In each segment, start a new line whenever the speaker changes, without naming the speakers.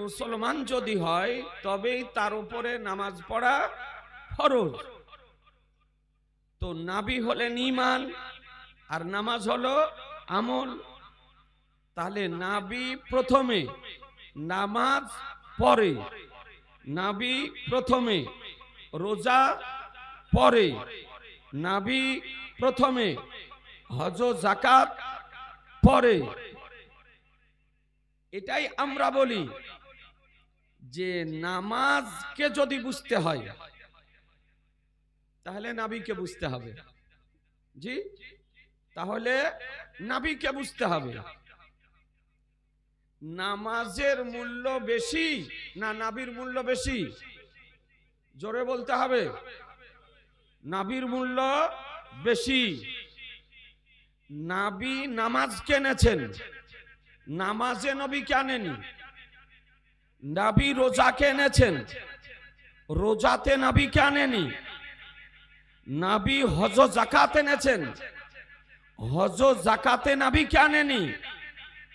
মুসলমান যদি হয় তবেই তার উপরে নামাজ পড়া ফরজ। তো নবী হলেন ঈমান আর নামাজ হলো আমল। তাহলে নবী প্রথমে, নামাজ পরে। নবী প্রথমে, রোজা পরে। নবী প্রথমে, হজ যাকাত পরে। এটাই আমরা বলি যে নামাজকে যদি বুঝতে হয় তাহলে নবীকে বুঝতে হবে। জি, তাহলে নবীকে বুঝতে হবে। নামাজের মূল্য বেশি না নবীর মূল্য বেশি? জোরে বলতে হবে। নবীর মূল্য বেশি। নবী নামাজ কেনেছেন, নামাজে নবী কেনেনি। নবী রোজা কেনেছেন, রোজাতে নবী কেনেনি। নবী হজ যাকাত এনেছেন, হজ যাকাতে নবী কেনেনি।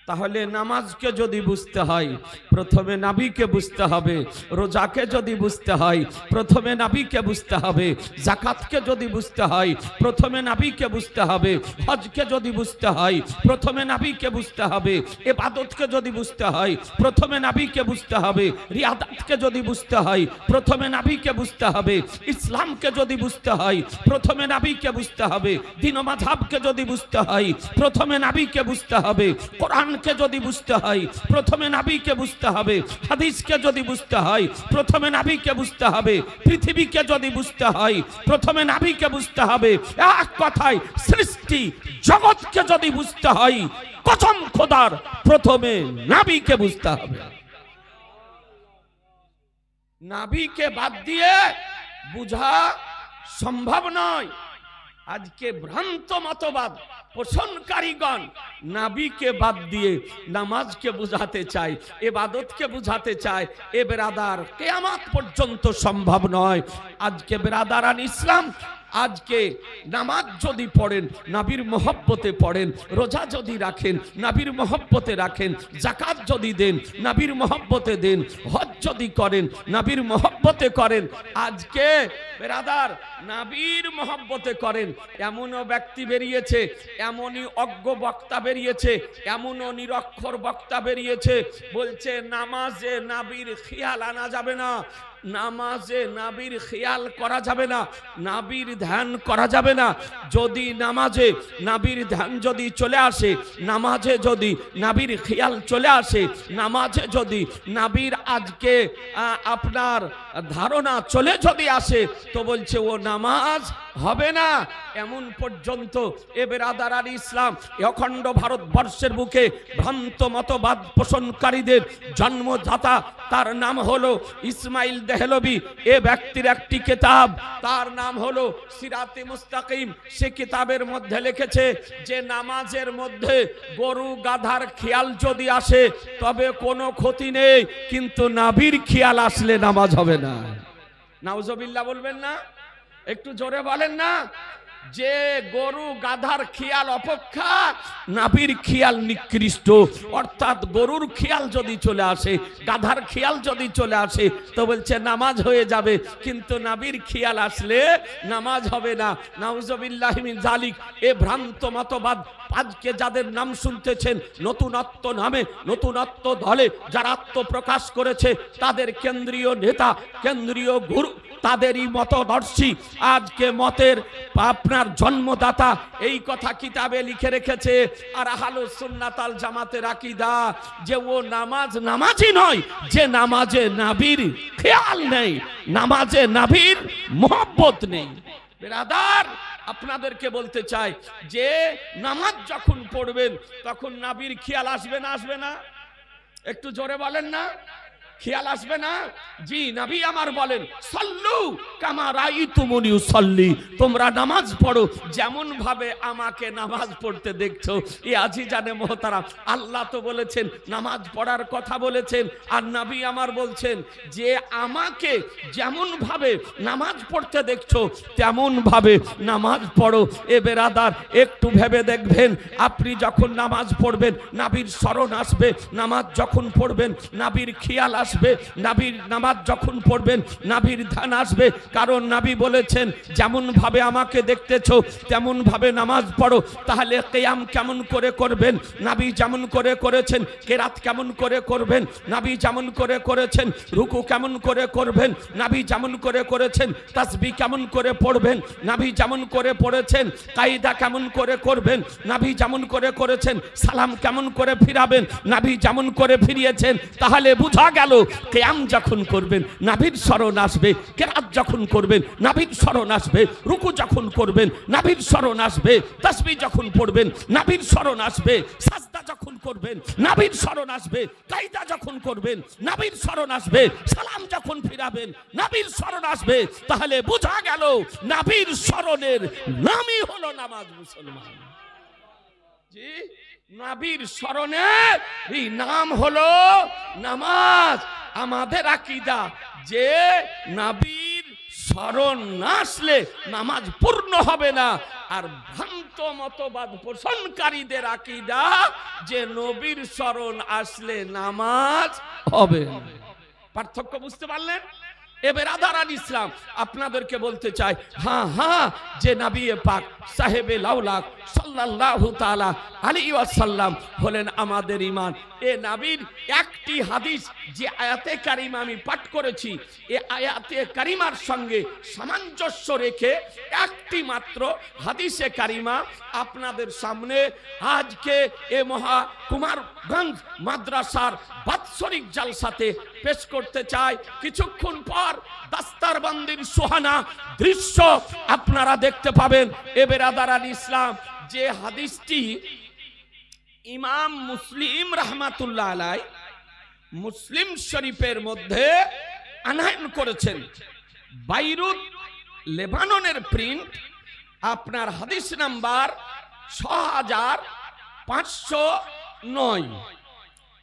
তাহলে নামাজকে যদি বুঝতে হয় প্রথমে নবীকে বুঝতে হবে, রোজাকে যদি বুঝতে হয় প্রথমে নবীকে বুঝতে হবে, যাকাতকে যদি বুঝতে হয় প্রথমে নবীকে বুঝতে হবে, হজকে যদি বুঝতে হয় প্রথমে নবীকে বুঝতে হবে, ইবাদতকে যদি বুঝতে হয় প্রথমে নবীকে বুঝতে হবে, রিয়াদাতকে যদি বুঝতে হয় প্রথমে নবীকে বুঝতে হবে, ইসলামকে যদি বুঝতে হয় প্রথমে নবীকে বুঝতে হবে, দ্বীন ও মাযহাবকে যদি বুঝতে হয় প্রথমে নবীকে বুঝতে হবে, কোরআন কে যদি বুঝতে হয় প্রথমে নবীকে বুঝতে হবে, হাদিসকে যদি বুঝতে হয় প্রথমে নবীকে বুঝতে হবে, পৃথিবীকে যদি বুঝতে হয় প্রথমে নবীকে বুঝতে হবে। এক কথায় সৃষ্টি জগৎকে যদি বুঝতে হয় কসম খোদার প্রথমে নবীকে বুঝতে হবে। নবীকে বাদ দিয়ে বুঝা সম্ভব নয়। আজকে ভ্রান্ত মতবাদ পোষণকারীগণ নবীকে বাদ দিয়ে নামাজকে বুঝাতে চায়, ইবাদতকে বুঝাতে চায়। এ বেরাদার কিয়ামত পর্যন্ত সম্ভব নয়। আজকে বেরাদারান ইসলাম, আজকে নামাজ যদি পড়েন নবীর মহব্বতে পড়েন, রোজা যদি রাখেন নবীর মহব্বতে রাখেন, যাকাত যদি দেন নবীর মহব্বতে দেন, হজ যদি করেন নবীর মহব্বতে করেন, আজকে বেরাদার নবীর মহব্বতে করেন। এমনও ব্যক্তি বেরিয়েছে, এমনই অজ্ঞ বক্তা বেরিয়েছে, এমনও নিরক্ষর বক্তা বেরিয়েছে, বলছে নামাজে নবীর খেয়াল আনা যাবে না, নামাজে নবীর খেয়াল করা যাবে না, নবীর ধ্যান করা যাবে না। যদি নামাজে নবীর ধ্যান যদি চলে আসে, নামাজে যদি নবীর খেয়াল চলে আসে, নামাজে যদি নবীর আজকে আপনার ধারণা চলে যদি আসে, তো বলছে ও নামাজ হবে না। এমন পর্যন্ত এ বেরাদারান ইসলাম অখণ্ড ভারতবর্ষের বুকে ভ্রান্ত মতবাদ পোষণকারীদের জন্মদাতা, তার নাম হলো ইসমাইল দেহলভী। এ ব্যক্তির একটি কিতাব, তার নাম হলো সিরাতে মুস্তাকিম। সে কিতাবের মধ্যে লিখেছে যে নামাজের মধ্যে গরু গাধার খেয়াল যদি আসে তবে কোনো ক্ষতি নেই, কিন্তু নবীর খেয়াল আসলে নামাজ হবে না। নাউজুবিল্লাহ বলবেন না? একটু জোরে বলেন না। যে গরু গাধার খেয়াল অপেক্ষা নবীর খেয়াল নিকৃষ্ট। অর্থাৎ গরুর খেয়াল যদি চলে আসে, গাধার খেয়াল যদি চলে আসে, তো বলছে নামাজ হয়ে যাবে, কিন্তু নবীর খেয়াল আসলে নামাজ হবে না। নাউজুবিল্লাহি মিন যালিক। এ ভ্রান্ত মতবাদ আজকে যাদের নাম শুনতেছেন, নতুনত্ব নামে নতুনত্ব দলে যারা আত্মপ্রকাশ করেছে, তাদের কেন্দ্রীয় নেতা, কেন্দ্রীয় গুরু, তাদেরই মতদর্শী, আজকে মতের আপনার জন্মদাতা এই কথা কিতাবে লিখে রেখেছে। আর আহলুস সুন্নাত আল জামাতের আকীদা যে ও নামাজ নামাজই নয় যে নামাজে নবীর খেয়াল নেই, নামাজে নবীর মোহব্বত নেই। বেরাদার আপনাদেরকে বলতে চাই যে নামাজ যখন পড়বেন তখন নবীর খেয়াল আসবে না? আসবে না? একটু জোরে বলেন না। খেয়াল আসবে না? জি, নবী আমার বলেন সাল্লু কামা রাআইতুমুনি উসাল্লি, তোমরা নামাজ পড়ো যেমন ভাবে আমাকে নামাজ পড়তে দেখছো। এ আজিজানে মোহতারাম, আল্লাহ তো বলেছেন নামাজ পড়ার কথা বলেছেন, আর নবী আমার বলছেন যে আমাকে যেমন ভাবে নামাজ পড়তে দেখছো তেমন ভাবে নামাজ পড়ো। এ বেরাদার, একটু ভেবে দেখবেন, আপনি যখন নামাজ পড়বেন নবীর স্মরণ আসবে, নামাজ যখন পড়বেন নবীর খেয়াল আসবে, নবীর নামাজ যখন পড়বেন নবীর ধ্যান আসবে। কারণ নবী বলেছেন যেমন ভাবে আমাকে দেখতেছো তেমন ভাবে নামাজ পড়ো। তাহলে কিয়াম কেমন করে করবেন? নবী যেমন করে করেছেন। কেরাত কেমন করে করবেন? নবী যেমন করে করেছেন। রুকু কেমন করে করবেন? নবী যেমন করে করেছেন। তাসবিহ কেমন করে পড়বেন? নবী যেমন করে পড়েছেন। কায়দা কেমন করে করবেন? নবী যেমন করে করেছেন। সালাম কেমন করে ফিরাবেন? নবী যেমন করে ফিরিয়েছেন। তাহলে বোঝা গেল কিয়াম যখন করবেন নবীর স্মরণ আসবে, কেরাত যখন করবেন নবীর স্মরণ আসবে, রুকু যখন করবেন নবীর স্মরণ আসবে, তাসবিহ যখন পড়বেন নবীর স্মরণ আসবে, সাজদা যখন করবেন নবীর স্মরণ আসবে, কায়দা যখন করবেন নবীর স্মরণ আসবে, সালাম যখন ফিরাবেন নবীর স্মরণ আসবে। তাহলে বোঝা গেল নবীর স্মরণের নামই হলো নামাজ। মুসলমান, জি, নবীর স্মরণের নাম হলো নামাজ। আমাদের আকীদা যে নবীর স্মরণ না আসলে নামাজ পূর্ণ হবে না। আর ভ্রান্ত মতবাদ পোষণকারীদের আকীদা যে নবীর স্মরণ আসলে নামাজ হবে না। পার্থক্য বুঝতে পারলেন? এবার আদারান ইসলাম আপনাদেরকে বলতে চাই, হ্যাঁ হ্যাঁ, যে নবী পাক সাহেবে লাউলাক সাল্লাল্লাহু তাআলা আলাইহি ওয়াসাল্লাম হলেন আমাদের ঈমান। এ নবীর একটি হাদিস যে আয়াতে কারিমা আমি পাঠ করেছি, এ আয়াতে কারিমার সঙ্গে সামঞ্জস্য রেখে একটি মাত্র হাদিসে কারিমা আপনাদের সামনে আজকে এ মহা কুমারগঞ্জ মাদ্রাসার বাৎসরিক জালসাতে পেশ করতে চাই। কিছুক্ষণ পর দাস্তারবন্দির সুহানা দৃশ্য আপনারা দেখতে পাবেন। এ বেরাদারান ইসলাম, যে হাদিসটি ইমাম মুসলিম রাহমাতুল্লাহ আলাইহি মুসলিম শরীফের মধ্যে আনয়ন করেছেন, বাইরুত লেবাননের প্রিন্ট, আপনার হাদিস নাম্বার 6509,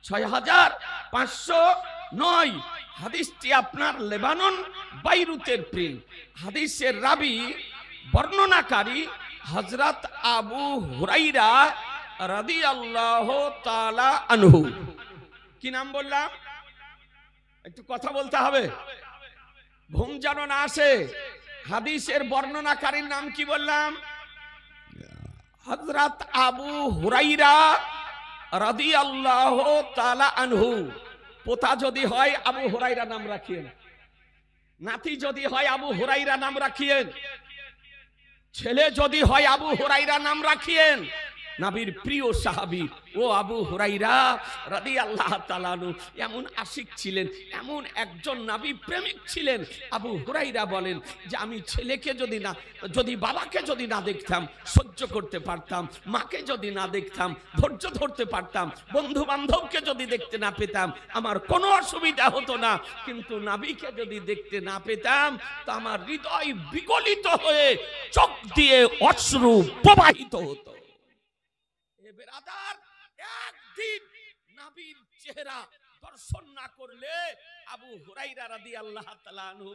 6509 হাদিসটি আপনার লেবানন বাইরুতের প্রিন্ট। হাদিসের রাবি বর্ণনাকারী হযরত আবু হুরায়রা রাদিয়াল্লাহু তাআলা আনহু। কি নাম বললাম? একটু কথা বলতে হবে, ঘুম যেন না আসে। হাদিসের বর্ণনাকারীর নাম কি বললাম? হযরত আবু হুরায়রা রাদিয়াল্লাহু তাআলা আনহু। পোতা যদি হয় আবু হুরায়রা নাম রাখিয়েন, নাতি যদি হয় আবু হুরায়রা নাম রাখিয়েন, ছেলে যদি হয় আবু হুরায়রা নাম রাখিয়েন। নবীর প্রিয় সাহাবী ও আবু হুরায়রা রাদিয়াল্লাহু তাআলা আনহু এমন আশিক ছিলেন, এমন একজন নবী প্রেমিক ছিলেন। আবু হুরায়রা বলেন যে আমি ছেলেকে যদি বাবাকে যদি না দেখতাম সহ্য করতে পারতাম, মাকে যদি না দেখতাম ধৈর্য ধরতে পারতাম, বন্ধু বান্ধবকে যদি দেখতে না পেতাম আমার কোনো অসুবিধা হতো না, কিন্তু নবীকে যদি দেখতে না পেতাম তো আমার হৃদয় বিগলিত হয়ে চোখ দিয়ে অশ্রু প্রবাহিত হতো। একদিন নবীর চেহারা দর্শন না করলে আবু হুরায়রা রাদিয়াল্লাহু তাআলা আনহু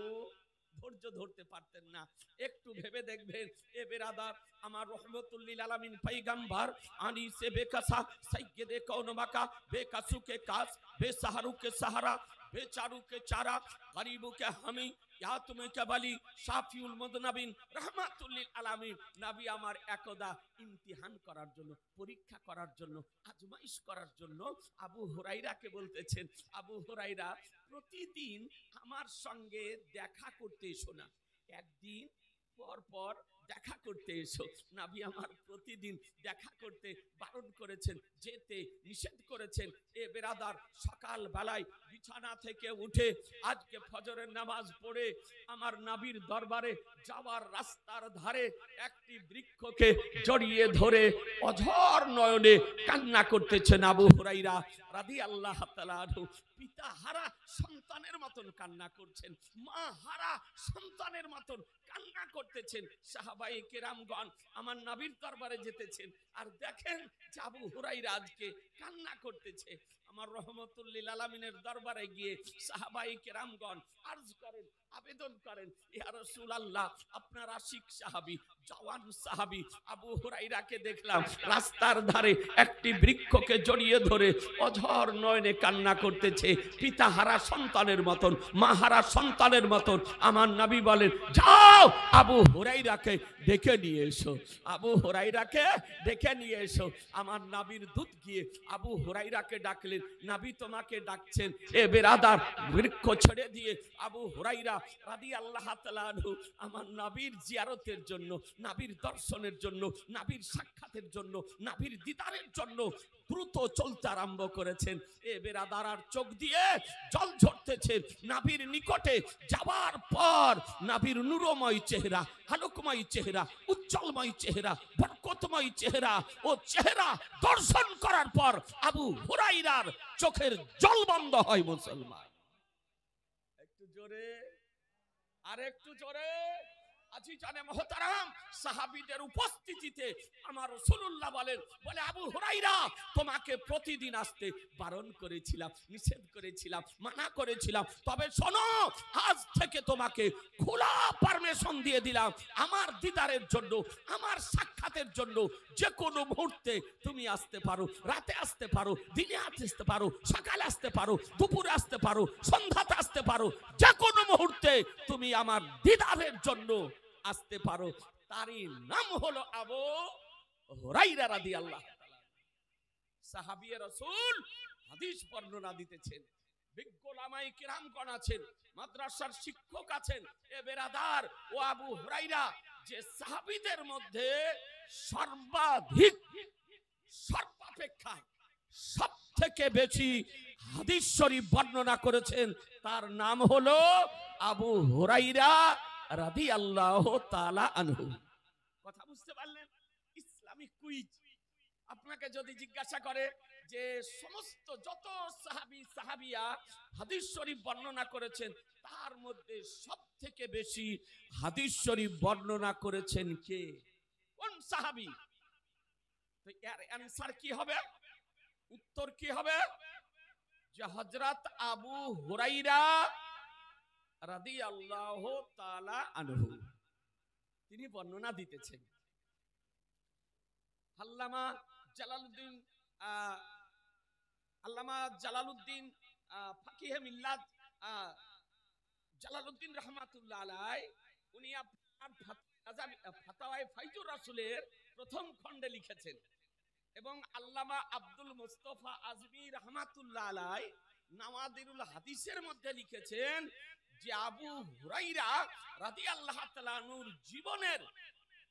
ধৈর্য ধরতে পারতেন না। একটু ভেবে দেখবেন এ বেরাদার, আমার রহমতুল লিল আলামিন পয়গম্বর আনি সে বেকাসা সাইয়্যিদে কওন মাকা বেকাসু কে কাস বেসাহারু কে সাহারা বেচারু কে চারা গরিবু কে হামি ইয়া তুমি কে বলি শাফিউল মুযনিবিন রহমাতুল লিল আলামিন। নবী আমার একদা ইমতিহান করার জন্য, পরীক্ষা করার জন্য, আজমাইশ করার জন্য আবু হুরায়রাকে বলতেছেন, আবু হুরায়রা প্রতিদিন আমার সঙ্গে দেখা করতে এসো না, একদিন পর পর দেখা করতে এসো। নবী আমার প্রতিদিন দেখা করতে বারণ করেছেন, যেতে নিষেধ করেছেন। এ বেরাদার, সকাল বেলায় বিছানা থেকে উঠে আজকে ফজরের নামাজ পড়ে আমার নবীর দরবারে যাওয়ার রাস্তার ধারে একটি বৃক্ষকে জড়িয়ে ধরে অঝর নয়নে কান্না করতেছেন আবু হুরাইরা রাদিয়াল্লাহু তাআলা আনহু। পিতা হারা সন্তানের মতন কান্না করছেন, মা হারা সন্তানের মতন কান্না করতেছেন। সাহাবায়ে কেরামগণ আমার নবীর দরবারে যেতেছেন, আর দেখেন যে আবু হুরাইরা আজকে কান্না করতেছে। আমার রহমতুল লিল আলামিনের দরবারে গিয়ে সাহাবায়ে কেরামগণ আরজ করেন, আবেদন করেন, ইয়া রাসূলুল্লাহ, আপনার আশিক সাহাবী, জওয়ান সাহাবী আবু হুরাইরাকে দেখলাম রাস্তার ধারে একটি বৃক্ষকে জড়িয়ে ধরে অঝর নয়নে কান্না করতেছে, পিতা হারা সন্তানের মতন, মা হারা সন্তানের মতন। আমার নবী বলেন, যাও আবু হুরাইরাকে ডেকে নিয়ে এসো, আবু হুরাইরাকে ডেকে নিয়ে এসো। আমার নবীর দূত গিয়ে আবু হুরাইরাকে ডাকলেন, নবী তোমাকে ডাকছেন। এ বেরাদার, বৃক্ষ ছেড়ে দিয়ে আবু হুরাইরা রাদিয়াল্লাহু তাআলা আনহু আমার নবীর জিয়ারতের জন্য, নবীর দর্শনের জন্য, নবীর সাক্ষাতের জন্য, নবীর দিদারের জন্য দ্রুত চলতে আরম্ভ করেছেন। এ বেরাদার, আর চোখ দিয়ে জল ঝরতেছে। নবীর নিকটে যাওয়ার পর নবীর নূরময় চেহারা, আলোকময় চেহারা, উজ্জ্বলময় চেহারা, বরকতময় চেহারা, ও চেহারা দর্শন করার পর আবু হুরাইরার চোখের জল বন্ধ হয়। মুসলমান, একটু জোরে, আর একটু জোরে। আজিজানে মুহতারাম, সাহাবীদের উপস্থিতিতে আমার রাসূলুল্লাহ বলে আবু হুরাইরা, তোমাকে প্রতিদিন আসতে বারণ করেছিলাম, নিষেধ করেছিলাম, মানা করেছিলাম, তবে শোনো, আজ থেকে তোমাকে খোলা পারমিশন দিয়ে দিলাম আমার দিদারের জন্য, আমার সাক্ষাতের জন্য। যে কোনো মুহূর্তে তুমি আসতে পারো, রাতে আসতে পারো, দিনে আসতে পারো, সকালে আসতে পারো, দুপুরে আসতে পারো, সন্ধ্যাতে আসতে পারো, যে কোনো মুহূর্তে তুমি আমার দিদারের জন্য আসতে পারো। তারই নাম হলো আবু হুরাইরা রাদিয়াল্লাহু তাআলা। সাহাবী রাসূল হাদিস বর্ণনা দিতেছেন, বিজ্ঞ উলামায়ে কিরামগণ আছেন, মাদ্রাসার শিক্ষক আছেন। এ বেরাদার, ও আবু হুরাইরা যে সাহাবীদের মধ্যে সর্বাধিক, সর্বাপেক্ষা সবথেকে বেশি হাদিস শরীফ বর্ণনা করেছেন, তার নাম হলো আবু হুরাইরা রাদিয়াল্লাহু তাআলা আনহু। কথা বুঝতে পারলেন? Islamic quiz. আপনাকে যদি জিজ্ঞাসা করে যে সমস্ত যত সাহাবী সাহাবিয়া হাদিস শরীফ বর্ণনা করেছেন, তার মধ্যে সবথেকে বেশি হাদিস শরীফ বর্ণনা করেছেন কে, কোন সাহাবী? তো এর অ্যানসার কি হবে? উত্তর কি হবে? যে হযরত আবু হুরাইরা রাদিয়াল্লাহু তাআলা আনহু, তিনি বর্ণনা দিতেছেন। আল্লামা জালালউদ্দিন ফাকিহে মিল্লাত জালালউদ্দিন রাহমাতুল্লাহ আলাইহি, উনি আপনার ফাতাওয়ায়ে ফাইজুর রাসূলের প্রথম খণ্ডে লিখেছেন, এবং আল্লামা আব্দুল মুস্তাফা আজমি রাহমাতুল্লাহ আলাইহি নাওয়াদিরুল হাদিসের মধ্যে লিখেছেন যে আবু হুরাইরা রাদিয়াল্লাহু তাআলা আনহুর জীবনের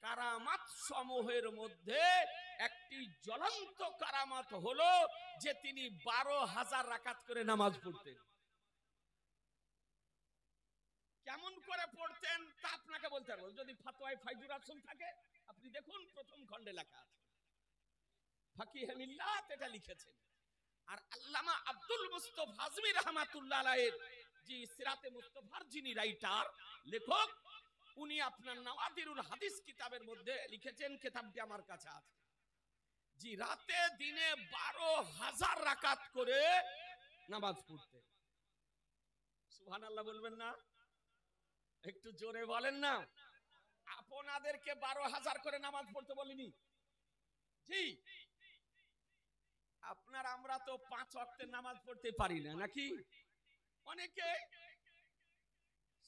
কারামাত সমূহের মধ্যে একটি জ্বলন্ত কারামাত হলো যে তিনি 12,000 রাকাত করে নামাজ পড়তেন। কেমন করে পড়তেন তা আপনাকে বলতে পারবো, যদি ফাতোয়ায়ে ফাইজুর রাসূল থাকে আপনি দেখুন, প্রথম খণ্ডে লেখা আছে, ফাকিহে মিল্লাত এটা লিখেছেন। আর আল্লামা আব্দুল মুস্তাফা আজমি রাহমাতুল্লাহ আলাইহির যে সিরাতে মুস্তাফার যিনি রাইটার, লেখক, উনি আপনার নাওয়াদিরুল হাদিস কিতাবের মধ্যে লিখেছেন, কিতাবটি আমার কাছে আছে, যে রাতে দিনে 12,000 রাকাত করে নামাজ পড়তেন। সুবহানাল্লাহ বলবেন না? একটু জোরে বলেন না। আপনাদেরকে 12,000 করে নামাজ পড়তে বলিনি, জি। আপনার আমরা তো 5 ওয়াক্তের নামাজ পড়তে পারি না, নাকি? অনেকে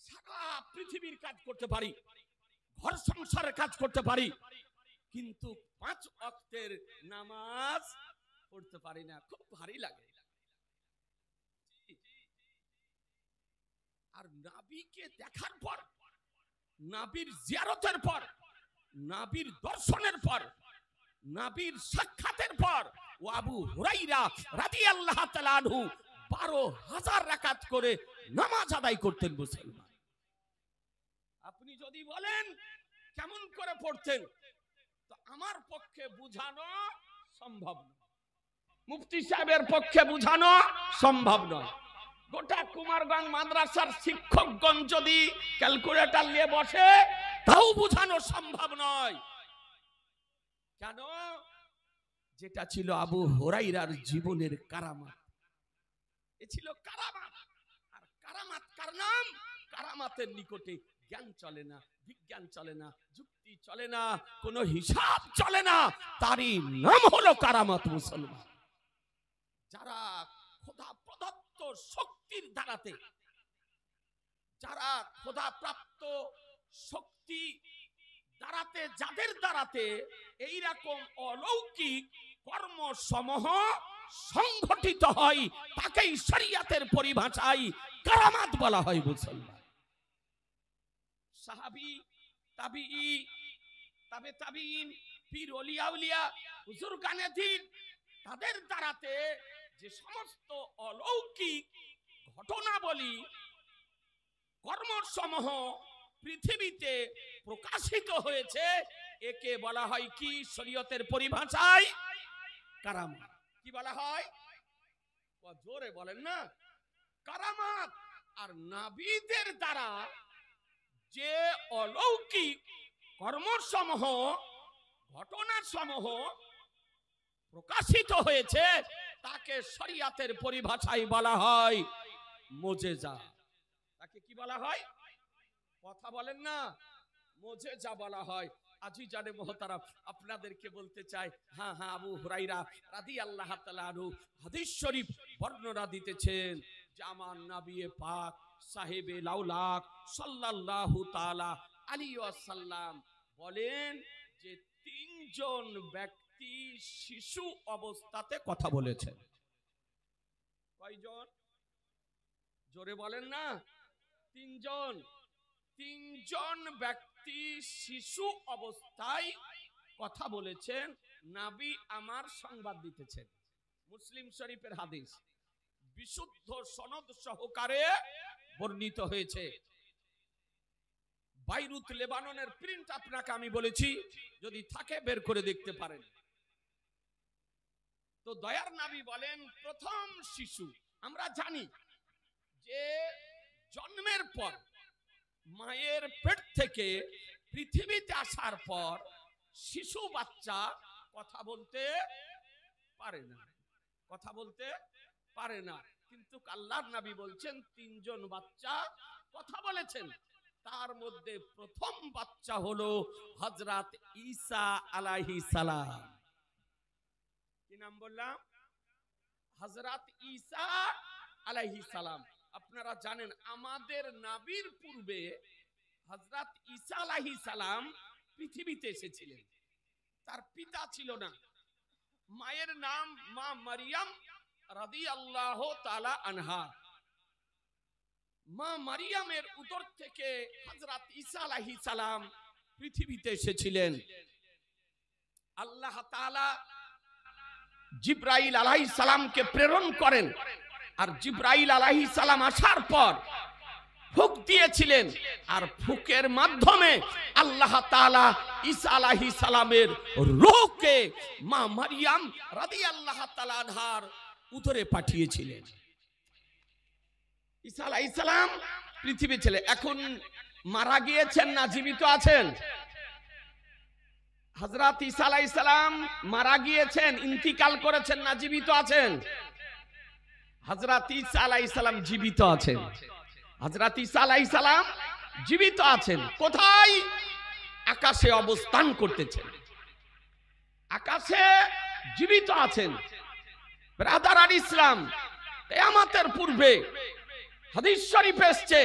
সারা পৃথিবীর কাজ করতে পারি, ঘর সংসারের কাজ করতে পারি, কিন্তু 5 ওয়াক্তের নামাজ পড়তে পারি না, খুব ভারী লাগে। আর নবীকে দেখার পর, নবীর জিয়ারতের পর নবীর দর্শনের পর, নবীর সাক্ষাতের পর ও আবু হুরাইরা রাদিয়াল্লাহু তাআলা আনহু 12,000 রাকাত করে নামাজ আদায় করতেন মুসলমান। আপনি যদি বলেন কেমন করে পড়তেন, তো আমার পক্ষে বুঝানো সম্ভব নয়, মুফতি সাহেবের পক্ষে বুঝানো সম্ভব নয়। গোটা কুমারগঞ্জ মাদ্রাসার শিক্ষকগণ যদি ক্যালকুলেটর নিয়ে বসে তাও বুঝানো সম্ভব নয়। কেন? যেটা ছিল আবু হুরাইরার জীবনের কারামাত, এ ছিল কারামাত। আর কারামাত কার নাম? কারামাতের নিকটে জ্ঞান চলে না, বিজ্ঞান চলে না, যুক্তি চলে না, কোনো হিসাব চলে না, তারই নাম হলো কারামাত মুসলমান। যারা খোদা প্রদত্ত শক্তির দ্বারাতে, যারা খোদা প্রাপ্ত শক্তি দ্বারাতে, যাদের দ্বারাতে এইরকম অলৌকিক কর্মসমূহ সংঘটিত হয়, তাকেই শরীয়তের পরিভাষায় কারামাত বলা হয় মুসলমান। সাহাবী, তাবিঈ, তাবে তাবিঈন, পীর ওলিয়া উলিয়া, হুজুর গানে দিন, তাদের দ্বারাতে যে সমস্ত অলৌকিক ঘটনাবলী কর্মসমূহ পৃথিবীতে প্রকাশিত হয়েছে, একে বলা হয় কি শরীয়তের পরিভাষায়? কারামাত। কি বলা হয়? জোরে বলেন না, কারামাত। আর নবীদের দ্বারা যে অলৌকিক কর্মসমূহ, ঘটনাসমূহ প্রকাশিত হয়েছে, তাকে শরীয়তের পরিভাষায় বলা হয় মুজিজা। তাকে কি বলা হয়? কথা বলেন না, মুজিজা বলা হয়। আজিজানে মুহতারাম, আপনাদেরকে বলতে চাই, হ্যাঁ আবু হুরাইরা রাদিয়াল্লাহু তাআলা আনহু হাদিস শরীফ বর্ণনা দিতেছেন যে আমার নবী পাক সাহেবে লাউলাক সাল্লাল্লাহু তাআলা আলাইহি ওয়াসাল্লাম বলেন যে 3 জন ব্যক্তি শিশু অবস্থাতে কথা বলেছেন। কয়জন? জোরে বলেন না। 3 জন। 3 জন ব্যক্তি শিশু অবস্থায় কথা বলেছেন, নবী আমার সংবাদ দিতেছেন। মুসলিম শরীফের হাদিস, বিশুদ্ধ সনদ সহকারে বর্ণিত হয়েছে। বাইরুত লেবাননের প্রিন্ট আপনাকে আমি বলেছি, যদি থাকে বের করে দেখতে পারেন। তো দয়ার নবী বলেন, প্রথম শিশু, আমরা জানি যে জন্মের পর, মায়ের পেট থেকে পৃথিবীতে আসার পর শিশু বাচ্চা কথা বলতে পারে না, কথা বলতে পারে না। কিন্তু আল্লাহর নবী বলছেন 3 জন বাচ্চা কথা বলেছেন। তার মধ্যে প্রথম বাচ্চা হলো হযরত ঈসা আলাইহিস সালাম। কি নাম বললাম? হযরত ঈসা আলাইহিস সালাম। আপনারা জানেন আমাদের নবীর পূর্বে হযরত ঈসা আলাইহিস সালাম পৃথিবীতে এসেছিলেন। তার পিতা ছিল না। মায়ের নাম মা মারিয়াম রাদিয়াল্লাহু তাআলা আনহা। মা মারিয়ামের উদর থেকে হযরত ঈসা আলাইহিস সালাম পৃথিবীতে এসেছিলেন। আল্লাহ তাআলা জিবরাইল আলাইহিস সালামকে প্রেরণ করেন, আর জিবরাইল আলাইহিস সালাম আসার পর ফুঁক দিয়েছিলেন, আর ফুঁকের মাধ্যমে আল্লাহ তাআলা ঈসা আলাইহিস সালামের রূহকে মা মারিয়াম রাদিয়াল্লাহু তাআলা আনহার উদরে পাঠিয়েছিলেন। ঈসা আলাইহিস সালাম পৃথিবী ছেলে, এখন মারা গিয়েছেন না জীবিত আছেন? হযরত ঈসা আলাইহিস সালাম মারা গিয়েছেন, ইন্তিকাল করেছেন না জীবিত আছেন? হযরত ঈসা আলাইহিস সালাম জীবিত আছেন। হযরত ঈসা আলাইহিস সালাম জীবিত আছেন। কোথায়? আকাশে অবস্থান করতেছেন, আকাশে জীবিত আছেন। ব্রাদার আর ইসলাম, কিয়ামতের পূর্বে হাদিস শরীফে এসেছে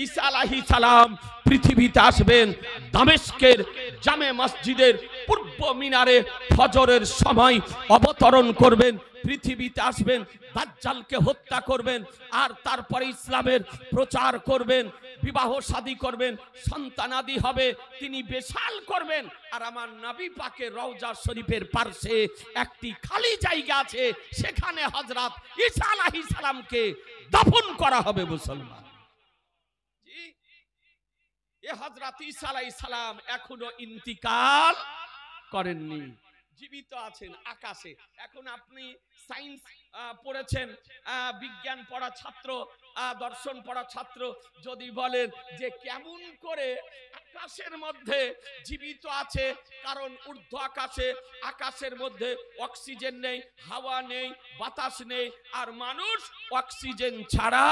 ঈসা আলাইহিস সালাম পৃথিবীতে আসবেন, দামেস্কের জামে মসজিদের পূর্ব মিনারে ফজরের সময় অবতরণ করবেন, পৃথিবীতে আসবেন, দাজ্জালকে হত্যা করবেন, আর তারপরে ইসলামের প্রচার করবেন। বিবাহ শাদী করবেন, সন্তানাদি হবে, তিনি বিশাল করবেন। আর আমার নবী পাকের রওজা শরীফের পাশে একটি খালি জায়গা আছে, সেখানে হযরত ঈসা আলাইহিস সালামকে দাফন করা হবে মুসলমান। জি, এ হযরত ঈসা আলাইহিস সালাম এখনো ইন্তিকাল করেননি, জীবিত আছেন আকাশে। এখন আপনি সায়েন্স পড়েছেন, বিজ্ঞান পড়া ছাত্র, দর্শন পড়া ছাত্র, যদি বলেন যে কেমন করে আকাশের মধ্যে জীবিত আছে, কারণ ঊর্ধ্ব আকাশে, আকাশের মধ্যে অক্সিজেন নেই, হাওয়া নেই, বাতাস নেই, আর মানুষ অক্সিজেন ছাড়া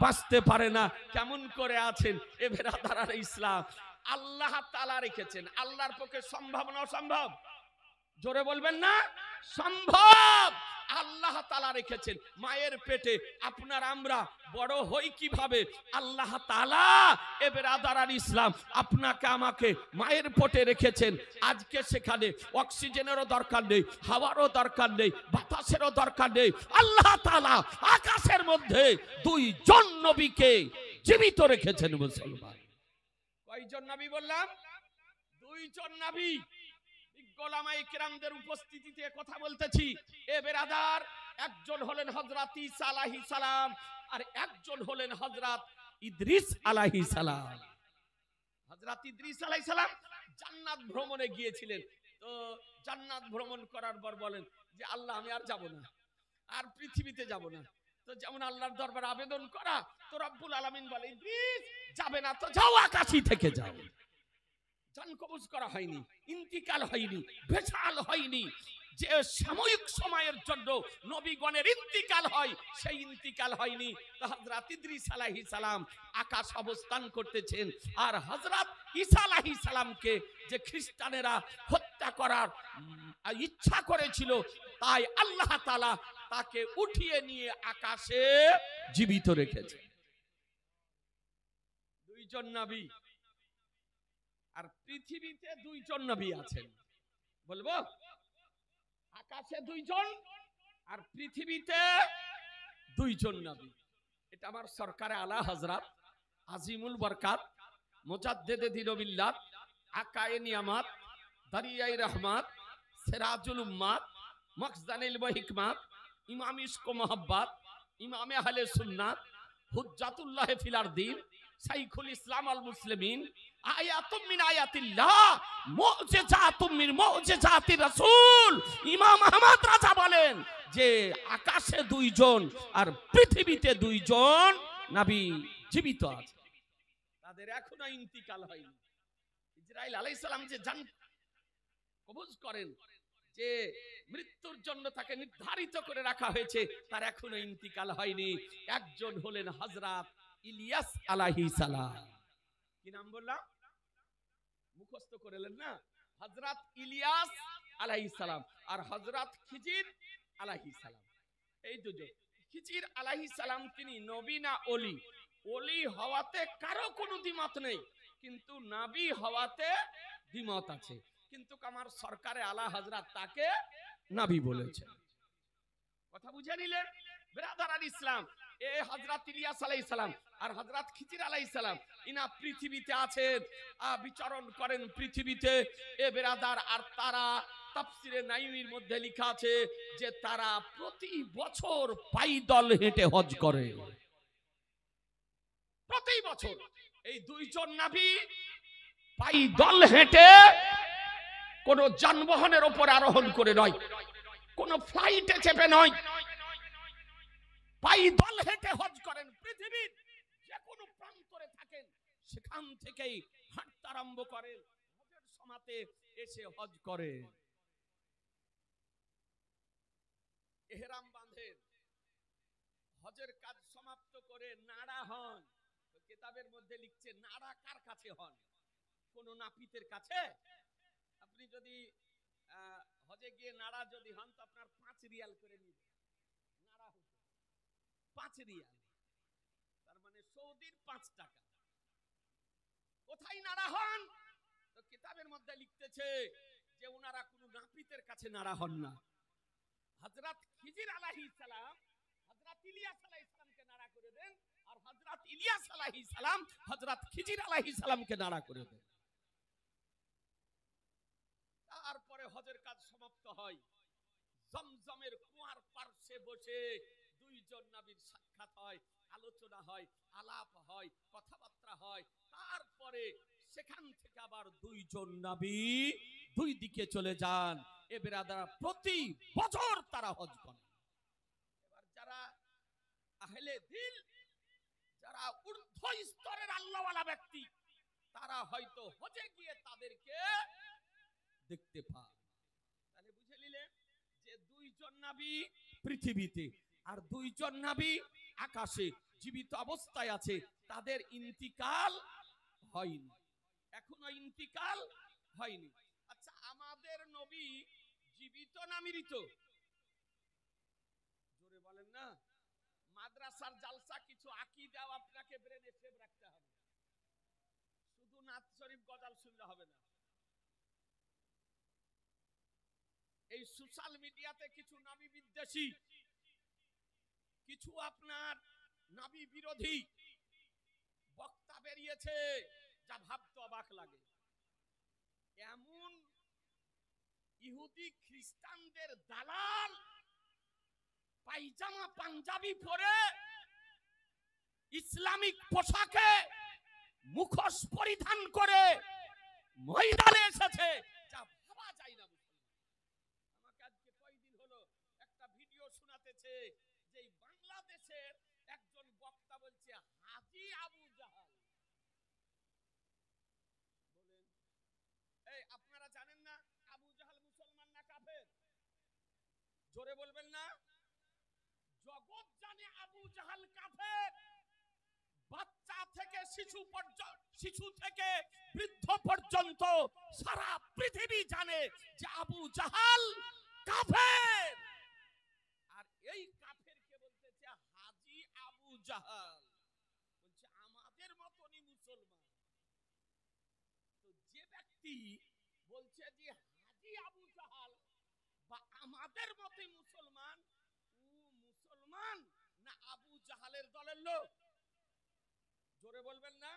বাঁচতে পারে না, কেমন করে আছেন? এ বেরাদার ইসলাম, আল্লাহ তাআলা রেখেছেন। আল্লাহর পক্ষে সম্ভব না অসম্ভব? জোরে বলবেন না? সম্ভব। আল্লাহ তাআলা রেখেছেন মায়ের পেটে। আপনার আমরা বড় হই কিভাবে? আল্লাহ তাআলা এ বেরাদার ইসলাম আপনাকে আমাকে মায়ের পেটে রেখেছেন। আজকে সেখানে অক্সিজেনেরও দরকার নেই, হাওয়ারও দরকার নেই, বাতাসেরও দরকার নেই। আল্লাহ তাআলা আকাশের মধ্যে দুইজন নবীকে জীবিত রেখেছেন মুসলমান। কয়জন নবী বললাম? দুইজন নবী। গোলামায়ে কেরামদের উপস্থিতিতে কথা বলতেছি। এ বেরাদার, একজন হলেন হযরত ঈসা আলাইহিস সালাম, আর একজন হলেন হযরত ইদ্রিস আলাইহিস সালাম। হযরত ইদ্রিস আলাইহিস সালাম জান্নাত ভ্রমণে গিয়েছিলেন। তো জান্নাত ভ্রমণ করার পর বলেন যে আল্লাহ আমি আর যাব না, আর পৃথিবীতে যাব না। তো যেমন আল্লাহর দরবারে আবেদন করা, তো রব্বুল আলামিন বলে ইদ্রিস যাবে না তো যাও, আকাশই থেকে যাও। জান কবজ করা হয়নি, ইন্তিকাল হয়নি, বেশাল হয়নি। যে সাময়িক সময়ের জন্য নবীগণের ইন্তিকাল হয়, সেই ইন্তিকাল হয়নি। তো হযরত ইদ্রিস আলাইহিস সালাম আকাশ অবস্থান করতেছেন, আর হযরত ঈসা আলাইহিস সালামকে যে খ্রিস্টানেরা হত্যা করার ইচ্ছা করেছিল, তাই আল্লাহ তাআলা তাকে উঠিয়ে নিয়ে আকাশে জীবিত রেখেছে। দুইজন নবী, আর পৃথিবীতে দুইজন নবী আছেন। বলবো আকাশে দুইজন আর পৃথিবীতে দুইজন নবী। এটা আমার সরকারে আলা হযরত আজিমুল বরকাত মুজাদ্দিদে দ্বীন মিল্লাত আকায়ে নিয়ামত দরিয়ায়ে রহমত সিরাজুল উম্মাত মখজানিল হিকমাত ইমাম ইশক ও মোহাব্বত ইমাম আহলে সুন্নাত হুজ্জাতুল্লাহ ফিল আরদিন শাইখুল ইসলাম আল মুসলিমিন আয়াতুম মিন আয়াতিল্লাহ মুজিজাতুম মিন মুজিজাতির রাসূল ইমাম আহমদ রাজা বলেন যে আকাশে দুইজন আর পৃথিবীতে দুইজন নবী জীবিত আছে, তাদের এখনো ইন্তিকাল হয়নি। ইসরাইল আলাইহিস সালাম যে জান কবজ করেন, যে মৃত্যুর জন্য তাকে নির্ধারিত করে রাখা হয়েছে, তার এখনো ইন্তিকাল হয়নি। একজন হলেন হযরত ইলিয়াস আলাইহিস সালাম। কি নাম বললাম? মুখস্থ করেলেন না? হযরত ইলিয়াস আলাইহিস সালাম আর হযরত খিজির আলাইহিস সালাম, এই দুজন। খিজির আলাইহিস সালাম তিনি নবী না ওলি? ওলি হওয়াতে কারো কোনো দ্বিমত নেই, কিন্তু নবী হওয়াতে দ্বিমত আছে। কিন্তু আমার সরকারে আলা হযরত তাকে নবী বলেছেন। কথা বুঝে নিলেন ব্রাদার ইসলাম? এ হযরত ইলিয়াস আলাইহিস সালাম আর হযরত খিজির আলাইহিস সালাম ইনা পৃথিবীতে আছেন, বিচরণ করেন পৃথিবীতে। এ ব্রাদার, আর তারা তাফসিরে নাইমির মধ্যে লেখা আছে যে তারা প্রতি বছর পাইদল হেঁটে হজ করে। প্রতি বছর এই দুইজন নবী পাইদল হেঁটে, কোন যানবাহনের উপর আরোহণ করে নয়, কোন ফ্লাইটে চেপে নয়, পাইদল হেঁটে হজ করেন। পৃথিবীর যে কোনো প্রান্তরে থাকেন, সেখান থেকেই হাঁটতে আরম্ভ করেন, হজের সমাতে এসে হজ করে। ইহরাম বাঁধেন, হজের কাজ সমাপ্ত করে নাড়া হন। তো কিতাবের মধ্যে লিখছে নাড়া কার কাছে হন? কোন নাপিতের কাছে? আপনি যদি হজে গিয়ে নাড়া যদি হন, তো আপনার 5 রিয়াল করে নিবে নাড়া হতে। 5 রিয়াল, তার মানে সৌদির 5 টাকা। কোথায় নাড়া হন? তো কিতাবের মধ্যে লিখতেছে যে ওনারা কোন নাপিতের কাছে নাড়া হন না। হযরত খিজির আলাইহিস সালাম হযরত ইলিয়াস আলাইহিস সালামকে নাড়া করে দেন, আর হযরত ইলিয়াস আলাইহিস আলাইহিস সালাম হযরত খিজির আলাইহিস সালামকে নাড়া করে দেন। তারপরে হজের কাজ সমাপ্ত হয়। জমজমের কুয়ার পার্শ্বে বসে দুইজন নবীর সাক্ষাৎ হয়, আলোচনা হয়, আলাপ হয়, কথাবার্তা হয়। তারপরে সেখান থেকে আবার দুইজন নবী দুই দিকে চলে যান। এ বেরাদারা প্রতি বছর তারা হজ করেন। এবার যারা আহলে দিল, যারা ঊর্ধ্ব স্তরের আল্লাহওয়ালা ব্যক্তি, তারা হয়তো হজে গিয়ে তাদেরকে দেখতে পায়। তাহলে বুঝে নিলেন যে দুইজন নবী পৃথিবীতে আর দুইজন নবী আকাশে জীবিত অবস্থায় আছে, তাদের ইন্তিকাল হয়নি, এখনো ইন্তিকাল হয়নি। আচ্ছা, আমাদের নবী জীবিত না মৃত? জোরে বলেন না। মাদ্রাসার জালসা কিছু আকীদাও আপনাকে ব্রেনে সেভ রাখতে হবে, শুধু নাত শরীফ গজাল শুনলে হবে না। এই সোশ্যাল মিডিয়াতে কিছু নবী বিদ্বেষী, কিছু আপনার নবী বিরোধী বক্তা বেরিয়েছে, যা ভাবতে অবাক লাগে। এমন ইহুদি খ্রিস্টানদের দালাল পায়জামা পাঞ্জাবি পরে ইসলামিক পোশাকে মুখোশ পরিধান করে ময়দানে এসেছে, যা ভাবা যায় না। আমাকে আজকে কয়েকদিন হলো একটা ভিডিও শোনাতেছে যে বাংলাদেশের একজন বক্তা বলছে হাজী আবু জাহাল। বলেন, এই আপনারা জানেন না আবু জাহাল মুসলমান না কাফের? জোরে বলবেন না। জগৎ জানে আবু জাহাল কাফের। বাচ্চা থেকে শিশু থেকে বৃদ্ধ পর্যন্ত সারা পৃথিবী জানে যে আবু জাহাল কাফের। আর এই কাফেরকে বলতেছে হাজী আবু জাহাল, বলছে আমাদের মতনই মুসলমান। তো যে ব্যক্তি বলছে যে হাজী আবু জাহাল বা আমাদের মতই মুসলমান, ও মুসলমান না আবু জাহালের দলের লোক? জোরে বলবেন না।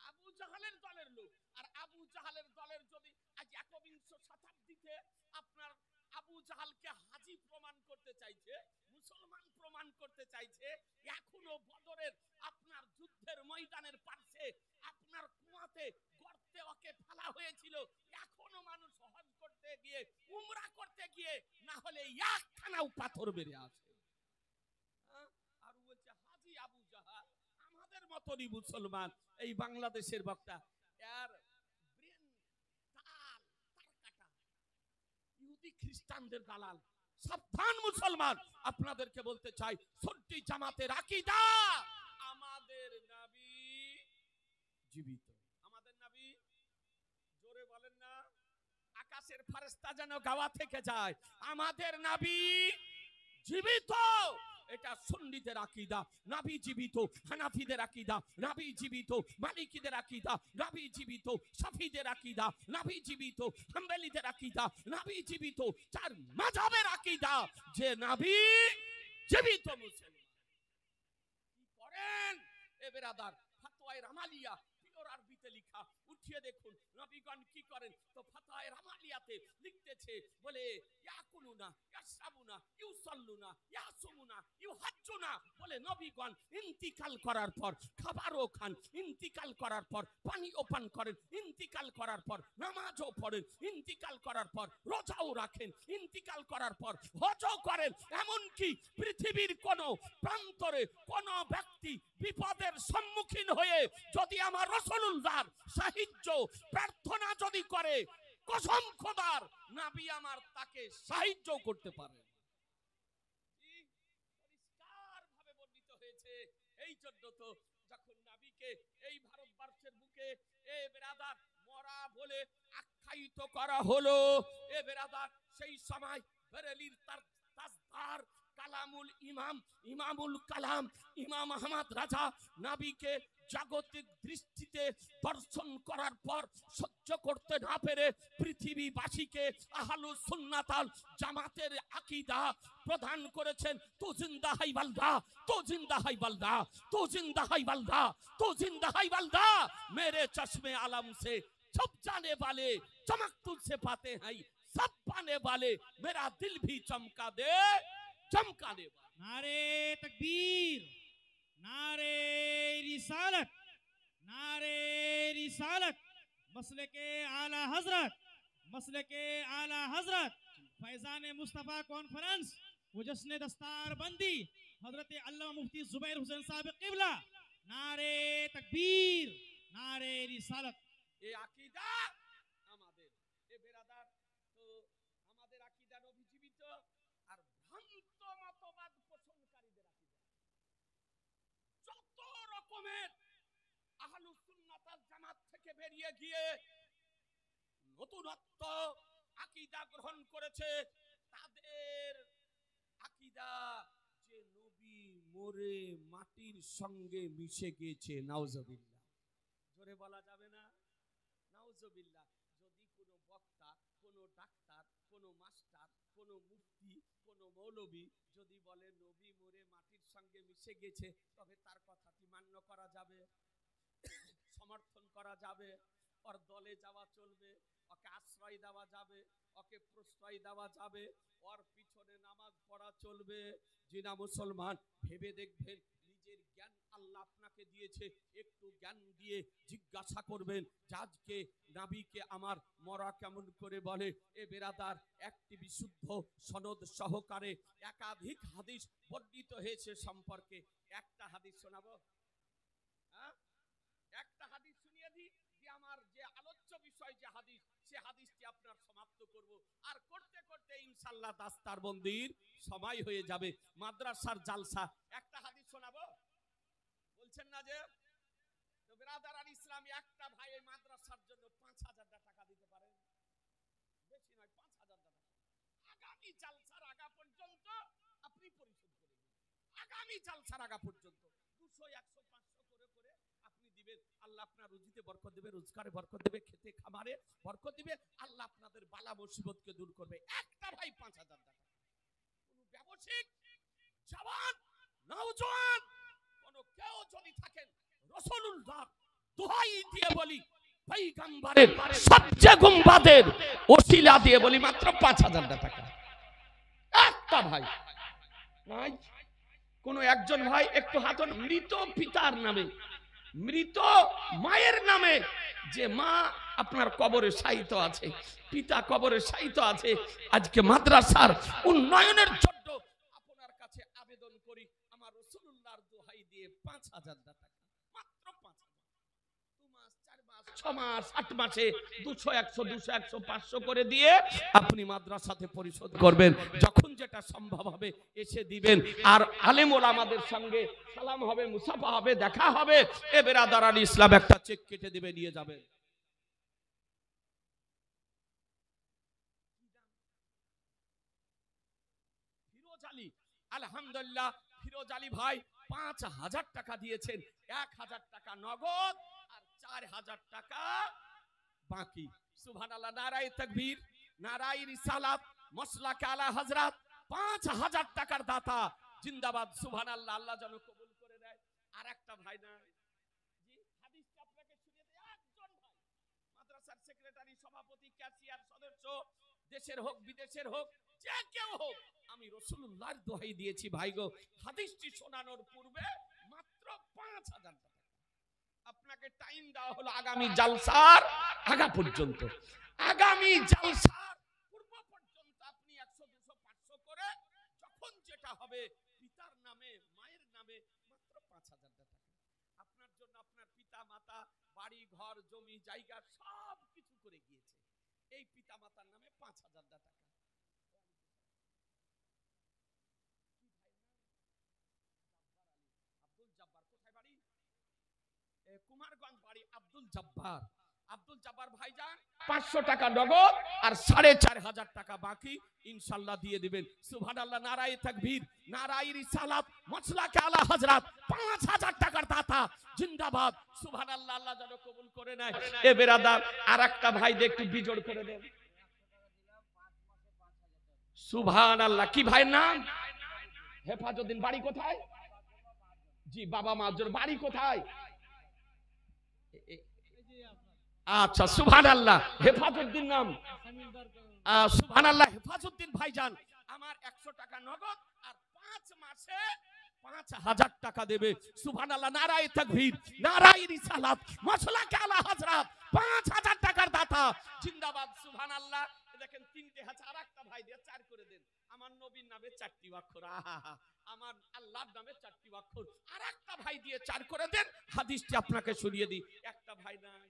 আবু জাহালের দলের লোক। আর আবু জাহালের দলের যদি আজ ১বিংশ শতাব্দীতে আপনার আবু জাহালকে হাজী প্রমাণ করতে চাইছে, মুসলমান প্রমাণ করতে চাইছে, এখনো বদরের আপনার যুদ্ধের ময়দানের পাশে আপনার কুয়াতে গর্তে ওকে ফেলা হয়েছিল, এখনো মানুষ হজ করতে গিয়ে উমরা করতে গিয়ে না হলে একখানাও পাথর বেরিয়ে আসে। আর বলছে হাজী আবু জাহাল আমাদের মতনই মুসলমান। এই বাংলাদেশের বক্তা এর ব্রেন তাল তার কাটা, ইহুদি খ্রিস্টানদের দালাল। সাবধান মুসলমান, আপনাদেরকে বলতে চাই সত্যি জামাতের আকীদা আমাদের নবী জীবিত। আমাদের নবী, জোরে বলেন না। আকাশের ফেরেশতা যেন গাওয়া থেকে যায়, আমাদের নবী জীবিত। এটা সুন্নিদের আকীদা, নবী জীবিত। হানাফিদের আকীদা, নবী জীবিত। মালিকিদের আকীদা, নবী জীবিত। শাফিদের আকীদা, নবী জীবিত। হাম্বলীদের আকীদা, নবী জীবিত। চার মাযহাবের আকীদা যে নবী জীবিত মুসলমান। কি করেন এ বেরাদার? ফতোয়ায়ে রামালিয়া পিওর আরবিতে লেখা, উঠিয়ে দেখুন নবীগণ কি করেন। তো ফতোয়ায়ে রামালিয়াতে লিখতেছে, বলে ইয়াকুলুনা ইয়াশরাবুনা ইউসাল্লুনা ইয়াসুমুনা ইউহাজ্জুনা। বলে নবীগণ ইন্তিকাল করার পর খাবারও খান, ইন্তিকাল করার পর পানিও পান করেন, ইন্তিকাল করার পর নামাজও পড়েন, ইন্তিকাল করার পর রোজাও রাখেন, ইন্তিকাল করার পর হজও করেন। এমনকি পৃথিবীর কোন প্রান্তরে কোন ব্যক্তি বিপদের সম্মুখীন হয়ে যদি আমার রাসূলুল্লাহর সাহায্য প্রার্থনা যদি করে, কসম খোদার নবী আমার তাকে সাহায্য করতে পারে। পরিষ্কার ভাবে বর্ণিত হয়েছে। এই জন্য তো যখন নবীকে এই ভারতবর্ষের বুকে এ বেরাদার মরা বলে আখ্যায়িত করা হলো, এ বেরাদার সেই সময় বেরেলির তাজদার কালামুল ইমাম, ইমামুল কালাম, ইমাম আহমদ রাজা নবীকে জাগতিক দৃষ্টিতে দর্শন করার পর সহ্য করতে না পেরে পৃথিবীবাসীকে আহলুস সুন্নাত ওয়াল জামাতের আকীদা প্রদান করেছেন। তো জিন্দা হাই বালদা, তো জিন্দা হাই বালদা, তো জিন্দা হাই বালদা, তো জিন্দা হাই বালদা। मेरे चश्मे आलम से सब जाने वाले चमक तुझसे पाते हैं, सब पाने वाले मेरा दिल भी चमका दे, चमकाने वाले।
नारे तकबीर, नारे रिसालत, नारे रिसालत, मसले के आला हजरत, मसले के आला हजरत फैजान मुस्तफ़ा कॉन्फ्रेंस मुजस्सन दस्तार बंदी हजरत अल्लामा मुफ्ती जुबैर हुसैन साहब किबला। नारे तकबीर, नारे रिसालत।
এই আকীদা আমাদের, এ বেরাদার, তো আমাদের আকীদা নবীজীবিত আর ভ্রান্ত মতবাদ পোষণকারীদের আকীদা যত রকমের আহলুস সুন্নাত ওয়াল জামাত থেকে বেরিয়ে গিয়ে নতুনত্ব আকীদা গ্রহণ করেছে, তাদের আকীদা যে নবী মরে মাটির সঙ্গে মিশে গিয়েছে। নাউজুবিল্লাহ, জোরে বলা যাবে না? নাউজুবিল্লাহ। যদি কোনো বক্তা, কোনো ডাক্তার, কোনো মাস্টার, কোনো মুফতি, কোনো মৌলবী যদি বলে নবী মরে মাটির সঙ্গে মিশে গেছে, তবে তার কথাটি মান্য করা যাবে, সমর্থন করা যাবে, ওর দলে যাওয়া চলবে, ওকে আশ্রয় দেওয়া যাবে, ওকে প্রশ্রয় দেওয়া যাবে, ওর পিছনে নামাজ পড়া চলবে। জিনা মুসলমান, ভেবে দেখবেন নিজের জ্ঞান আল্লাহ আপনাকে দিয়েছে, একটু জ্ঞান দিয়ে জিজ্ঞাসা করবেন যে আজকে নবীকে আমার মরা কেমন করে বলে। এ বেরাদার, একটি বিশুদ্ধ সনদ সহকারে একাধিক হাদিস বর্ণিত হয়েছে সম্পর্কে। একটা হাদিস শোনাবো, হ্যাঁ, একটা হাদিস শুনিয়ে দিই, যে আমার যে আলোচ্য বিষয় যে হাদিস, সে হাদিসটি আপনার সমাপ্ত করব। আর করতে করতে ইনশাআল্লাহ দাস্তার বন্দির সময় হয়ে যাবে, মাদ্রাসার জালসা। একটা হাদিস শোনাবো বলছেন না যে? তো ব্রাদার আর ইসলামী, একটা ভাই এই মাদ্রাসার জন্য 5,000 টাকা দিতে পারেন, বেশি নয়, 5,000 টাকা আগামী জালসার আগা পর্যন্ত আপনি পরিশোধ করে দিন। আগামী জালসার আগা পর্যন্ত 200, 100, 500 করে করে আপনি দিবেন। আল্লাহ আপনার রুজিতে বরকত দেবে, রোজগারে বরকত দেবে, খেতে খামারে বরকত দিবে। আল্লাহ আপনাদের বালা মুসিবতকে দূর করবে। একটা ভাই 5,000 টাকা। কোন ব্যবসায়িক জওয়ান, নওজোয়ান কোন কেউ যদি থাকেন, রাসূলুল্লাহ দোহাই দিয়ে বলি, পয়গম্বরের সবচেয়ে গুম্বাদের ওসিলা দিয়ে বলি, মাত্র 5,000 টাকা। একটা ভাই নাই, কোন একজন ভাই একটু হাত, মৃত পিতার নামে, মৃত মায়ের নামে, যে মা আপনার কবরে শায়িত আছে, পিতা কবরে শায়িত আছে, আজকে মাদ্রাসার উন্নয়নের জন্য আপনার কাছে আবেদন করি, আমার রাসূলুল্লাহর দোহাই দিয়ে 5,000 টাকা, মাত্র 5,000। 2 মাস, 4 মাস, 6 মাস, 8 মাসে 200, 100, 200, 100, 500 করে দিয়ে আপনি মাদ্রাসাতে পরিশোধ করবেন। যখন যেটা সম্ভব হবে এসে দিবেন। আর আলেম ওলামাদের সঙ্গে সালাম হবে, মুসাফা হবে, দেখা হবে। এ বেরাদার আল ইসলাম একটা চেক কেটে দিবে, নিয়ে যাবেন। ফিরোজ আলী, আলহামদুলিল্লাহ, ফিরোজ আলী ভাই 5,000 টাকা দিয়েছেন। 1,000 টাকা নগদ আর 4,000 টাকা বাকি। সুবহানাল্লাহ, নারায়ে তাকবীর, নারায়ে রিসালাত, মাসলাকে আলা হযরত। 5,000 টাকার দাতা জিন্দাবাদ। সুবহানাল্লাহ, আল্লাহ যেন কবুল করে দেয়। আর একটা ভাই না জি, হাদিসটা আপনাকে শুনিয়ে দেয়। একজন ভাই, মাদ্রাসার সেক্রেটারি, সভাপতি, ক্যাশিয়ার, সদস্য, দেশের হোক বিদেশের হোক, যে কেউ হোক, আমি রাসূলুল্লাহর দোহাই দিয়েছি ভাই গো, হাদিসটি শোনানোর পূর্বে মাত্র 5,000 টাকা। আপনাকে টাইম দেওয়া হলো আগামী জালসার আগা পর্যন্ত। আগামী জালসার পূর্ব পর্যন্ত আপনি 100, 200, 500 করে যখন যেটা হবে, পিতার নামে, মায়ের নামে, মাত্র 5,000 টাকা। আপনার জন্য আপনার পিতা মাতা, বাড়ি ঘর, জমি জায়গা সব কিছু করে গিয়েছে, এই পিতা মাতার নামে 5,000 টাকা। আব্দুল জব্বার, কোথায় বাড়ি? কুমারগঞ্জ বাড়ি আব্দুল জব্বার। আব্দুল জব্বার ভাইজান 500 টাকা নগদ আর 4500 টাকা বাকি ইনশাআল্লাহ দিয়ে দিবেন। সুবহানাল্লাহ, নারায়ে তাকবীর, নারায়ে রিসালাত, মাসলাকে আলা হযরত 5000 টাকার দাতা জিন্দাবাদ। সুবহানাল্লাহ, আল্লাহ যেন কবুল করে নেয়। এ বেরাদার আরেকটা ভাই একটু বিজোড় করে দেন। সুবহানাল্লাহ, কি ভাইয়ের নাম? হেফাজউদ্দিন। বাড়ি কোথায়? জি, বাবা মার বাড়ি কোথায়? আচ্ছা, সুবহানাল্লাহ, হেফাজউদ্দিন নাম। সুবহানাল্লাহ, হেফাজউদ্দিন ভাইজান আমার 100 টাকা নগদ আর 5 মাসে 5000 টাকা দেবে। সুবহানাল্লাহ, নারায়ে তাকবীর, নারায়ে রিসালাত, মাসলাকে আলা হযরত 5000 টাকার দাতা জিন্দাবাদ। সুবহানাল্লাহ, দেখেন 3টে হাজার, আরেকটা ভাই দিয়ে 4 করে দেন। আমার নবীর নামে 4টি অক্ষর, আমার আল্লাহর নামে 4টি অক্ষর। আরেকটা ভাই দিয়ে 4 করে দেন। হাদিসটি আপনাকে শুনিয়ে দিই। একটা ভাই নাই,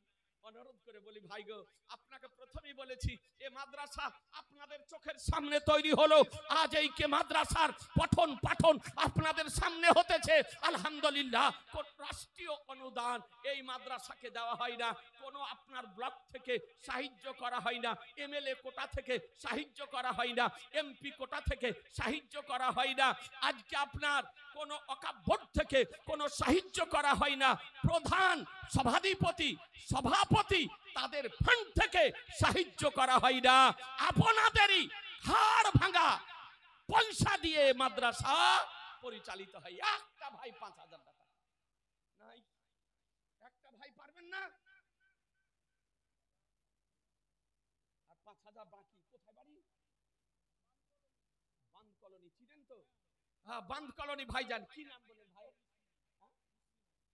অনুরোধ করে বলি ভাই গো, আপনাকে প্রথমেই বলেছি এই মাদ্রাসা আপনাদের চোখের সামনে তৈরি হলো। আজ এই কে মাদ্রাসার পঠন পাঠন আপনাদের সামনে হতেছে। আলহামদুলিল্লাহ, কোন রাষ্ট্রীয় অনুদান এই মাদ্রাসাকে দেওয়া হয় না, কোনো আপনার ব্লক থেকে সাহায্য করা হয় না, এমএলএ কোটা থেকে সাহায্য করা হয় না, এমপি কোটা থেকে সাহায্য করা হয় না। আজকে আপনার কোনো ওয়াকফ বোর্ড থেকে কোনো সাহায্য করা হয় না। প্রধান সভাধিপতি সভাপতি তাদের ফান্ড থেকে সাহায্য করা হয় না। আপনাদেরই হাড় ভাঙা পয়সা দিয়ে মাদ্রাসা পরিচালিত হয়। একটা ভাই 5000 টাকা নাই, একটা ভাই পারবেন না? আর 5000 বাকি। কোথায় বাড়ি? বান্ধ কলোনি, চিনেন তো? হ্যাঁ, বান্ধ কলোনি। ভাইজান কি নাম বলেন ভাই?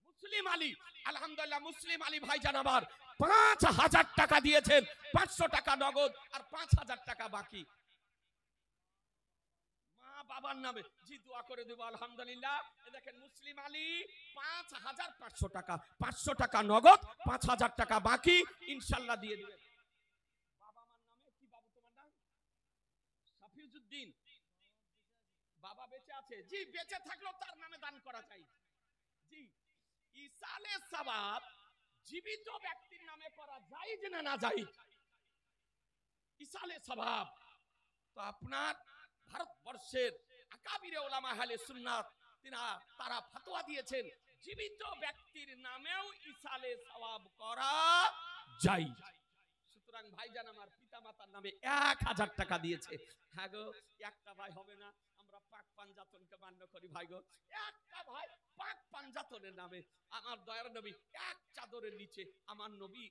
মুসলিম আলী। আলহামদুলিল্লাহ, মুসলিম আলী ভাইজান আবার 5000 টাকা দিয়েছেন। 500 টাকা নগদ আর 5000 টাকা বাকি মা বাবার নামে। জি, দোয়া করে দেব। আলহামদুলিল্লাহ, দেখেন মুসলিম আলী 5500 টাকা, 500 টাকা নগদ, 5000 টাকা বাকি ইনশাআল্লাহ দিয়ে দিবেন। বাবা মার নামে কি? বাবু তোমার নাম? সাফিউদ্দিন। বাবা বেঁচে আছে? জি, বেঁচে থাকলেও তার নামে দান করা চাই। জি, ইসালে সওয়াব জীবিত ব্যক্তির নামে করা জায়েজ না না জায়েজ? ইসালে সওয়াব তো আপনার ভারতবর্ষের আকাবিরে উলামা আহলে সুন্নাত তারা ফতোয়া দিয়েছেন জীবিত ব্যক্তির নামেও ইসালে সওয়াব করা জায়েজ। সুতরাং ভাইজান আমার পিতামাতার নামে 1000 টাকা দিয়েছে। হ্যাঁ গো, একটা ভাই হবে না, আমরা পাক পাঞ্জাতনকে মান্য করি ভাই গো। একটা ভাই পাক পাঞ্জাতনের নামে আমার দয়ার নবী এক চাদরের নিচে আমার নবী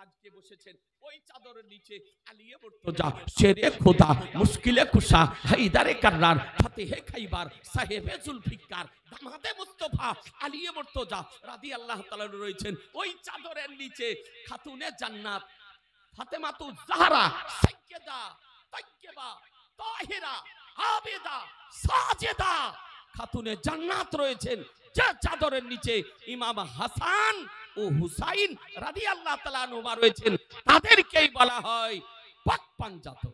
আজকে বসেছেন, ওই চাদরের নিচে আলিয়ে মুর্তজা, শেরে খোদা, মুশকিলে কুশা, হায়দারে কাররার, ফাতেহে খাইবার, সাহেবে জুলফিকার, দামাদে মুস্তাফা আলিয়ে মুর্তজা রাদিয়াল্লাহু তাআলা রয়েছেন। ওই চাদরের নিচে খাতুনে জান্নাত ফাতেমাতু জাহরা, সাইয়্যিদা, তাইয়্যিবা, তাহিরা, আবিদা, সাজেদা খাতুনে জান্নাত রয়েছেন। যে চাদরের নিচে ইমাম হাসান ও হুসাইন রাদিয়াল্লাহু তাআলা আনহুমা রয়েছেন, তাদেরকেই বলা হয় পাক পাঞ্জাতন।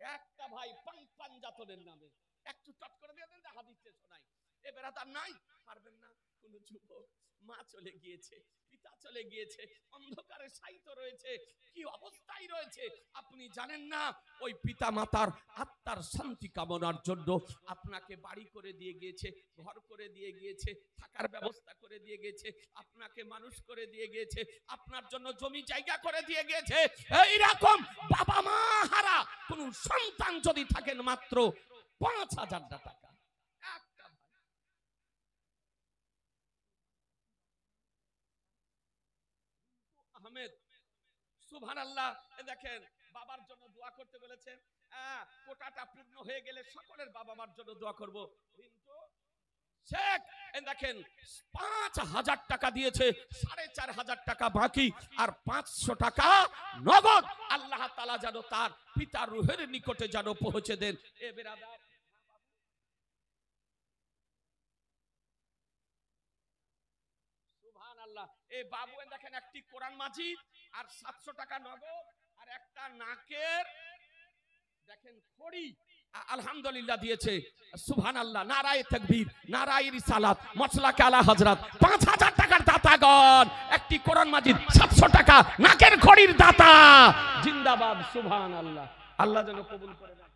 একটা ভাই পাক পাঞ্জাতনের নামে একটু টট করে দিয়ে দেন, হাদিসে শোনাই। এ বেরাদার নাই, পারবেন না? কোন যুবক মা চলে গিয়েছে, পিতা চলে গিয়েছে, অন্ধকারে শায়িত রয়েছে, কি অবস্থায় রয়েছে আপনি জানেন না। ওই পিতা মাতার আত্মার শান্তি কামনার জন্য আপনাকে বাড়ি করে দিয়ে গিয়েছে, ঘর করে দিয়ে গিয়েছে, থাকার ব্যবস্থা করে দিয়ে গিয়েছে, আপনাকে মানুষ করে দিয়ে গিয়েছে, আপনার জন্য জমি জায়গা করে দিয়ে গিয়েছে। এইরকম বাবা মা হারা কোন সন্তান যদি থাকেন মাত্র 5000 টাকা। আহমেদ, সুবহানাল্লাহ, দেখেন বাবার জন্য দোয়া করতে বলেছেন। কোটাটা পূর্ণ হয়ে গেলে সকলের বাবা মার জন্য দোয়া করব। রিন্টু শেখ দেখেন 5000 টাকা দিয়েছে, 4500 টাকা বাকি আর 500 টাকা নগদ। আল্লাহ তাআলা যেন তার পিতার রূহের নিকটে যেন পৌঁছে দেন। এ বেরাদার সুবহানাল্লাহ, এই বাবু দেখেন একটি কোরআন মাজিদ আর 700 টাকা নগদ আর একটা নাকের দেখেন খড়ি আলহামদুলিল্লাহ দিয়েছে, সুবহানাল্লাহ, নারায়ে তাকবীর, নারায়ে রিসালাত, মসলাকে আলা হযরত, 5000 টাকার দাতাগণ, একটি কোরআন মাজিদ 700 টাকা, নাকের খড়ির দাতা, জিন্দাবাদ, সুবহানাল্লাহ। আল্লাহ যেন কবুল করে নেন।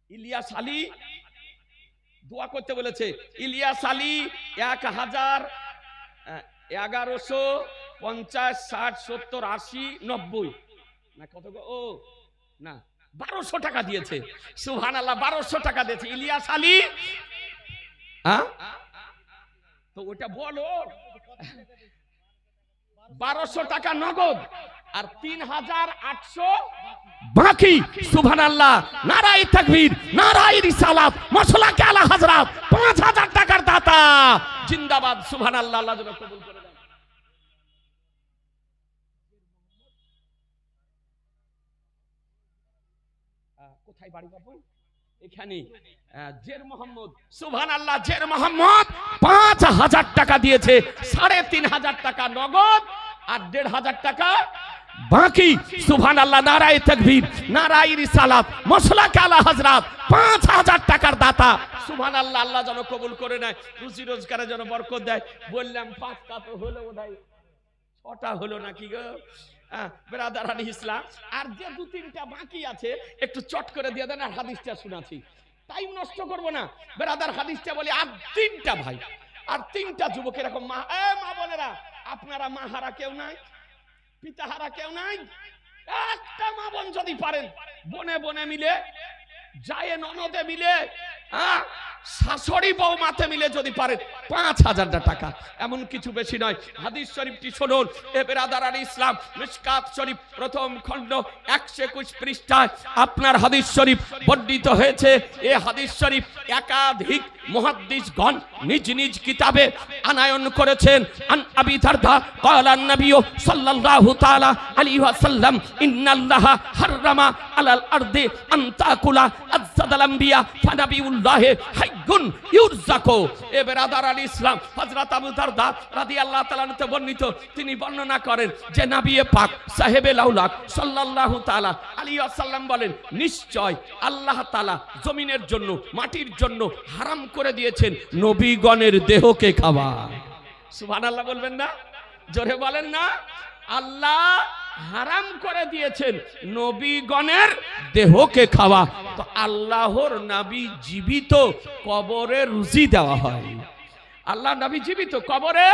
ইলিয়াস আলী দোয়া করতে বলেছে, ইলিয়াস আলী 1150, 50, 60, 70, 80, 90 না কত গো, ও না 1200 টাকা দিয়েছে, সুবহানাল্লাহ, 1200 টাকা দিয়েছে ইলিয়াস আলী। হ্যাঁ তো ওটা বলো, 1200 টাকা নগদ আর 3800 বাকি, সুবহানাল্লাহ, নারায়ে তাকবীর, নারায়ে রিসালাত, মসলাকে আলা হযরত, 5000 টাকার দাতা, জিন্দাবাদ, সুবহানাল্লাহ। আল্লাহ যেন কবুল করে দেন। কোথায় বাড়ি বাবু? এখানে জের মোহাম্মদ, সুবহানাল্লাহ, জের মোহাম্মদ 5000 টাকা দিয়েছে, 3500 টাকা নগদ আর 1500 টাকা বাকি, সুবহানাল্লাহ, নারায়ে তাকবীর, নারায়ে রিসালাত, মসলাকে আলা হযরত, 5000 টাকার দাতা, সুবহানাল্লাহ। আল্লাহ যেন কবুল করে নেয়, রুজি রোজগারে যেন বরকত দেয়। বললাম 5টা তো হলো, বোধহয় 6টা হলো নাকি গো, বেরাদারান ইসলাম। আর যে 2-3টা বাকি আছে একটু চট করে দিয়ে দেন, আর হাদিসটা শোনাচ্ছি, টাইম নষ্ট করব না। বেরাদার হাদিসটা বলি, আর 3টা ভাই, আর 3টা যুবক এরকম মা, মা বোনেরা, আপনারা মা হারা কেউ নাই, পিতা হারা কেউ নাই, একটা মা বোন যদি পারেন, বনে বনে মিলে যায়, ননদে মিলে, শাশুড়ি বউ মাতে মিলে যদি পারেন 5000 টাকা, এমন কিছু বেশি নয়। হাদিস শরীফটি শুনুন, এ বেরাদারান ইসলাম, মিশকাত শরীফ প্রথম খণ্ড 121 পৃষ্ঠায় আপনার হাদিস শরীফ বর্ণিত হয়েছে। এই হাদিস শরীফ একাধিক মুহাদ্দিসগণ নিজ নিজ কিতাবে আনায়ন করেছেন। আন আবি দারদা ক্বালা নবী সাল্লাল্লাহু তাআলা আলাইহি ওয়াসাল্লাম, ইন্নাল্লাহা হাররামা আলাল আরদি আন তাকুলা আযযাদাল আম্বিয়া ফানাবিউল্লাহ হাইয়ুন ইউরযাকু। এ বেরাদারান ইসলাম, হযরত আবু দারদা রাদিয়াল্লাহু তাআলা তে বর্ণিত, তিনি বর্ণনা করেন যে নবী পাক সাহেবে লাউলাক সাল্লাল্লাহু তাআলা আলাইহি ওয়াসাল্লাম বলেন, নিশ্চয় আল্লাহ তাআলা জমিনের জন্য, মাটির জন্য হারাম করে দিয়েছেন নবীগণের দেহকে খাওয়া। সুবহানাল্লাহ বলবেন না? জোরে বলেন না? আল্লাহ হারাম করে দিয়েছেন নবীগণের দেহকে খাওয়া। তো আল্লাহর নবী জীবিত, কবরে রুজি দেওয়া হয়। আল্লাহ নবী জীবিত, কবরে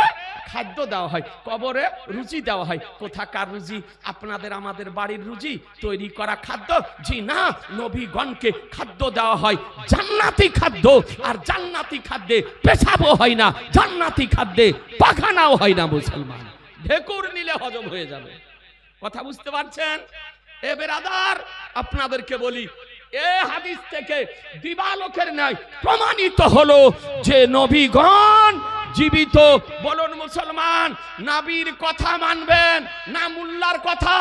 খাদ্য দেওয়া হয়, কবরে রুজি দেওয়া হয়। কোথাকার রুজি? আপনাদের আমাদের বাড়ির রুজি, তৈরি করা খাদ্য? জি না, নবীগণকে খাদ্য দেওয়া হয় জান্নাতি খাদ্য। আর জান্নাতি খাদ্যে পেশাবও হয় না, জান্নাতি খাদ্যে পাখানাও হয় না। মুসলমান ঢেকুর নিলে হজম হয়ে যাবে। কথা বুঝতে পারছেন? এ বেরাদার, আপনাদেরকে বলি, এ হাদিস থেকে দিবালোকের ন্যায় প্রমাণিত হলো যে নবীগণ জীবিত। বলুন মুসলমান, নবীর কথা মানবেন না মুল্লার কথা?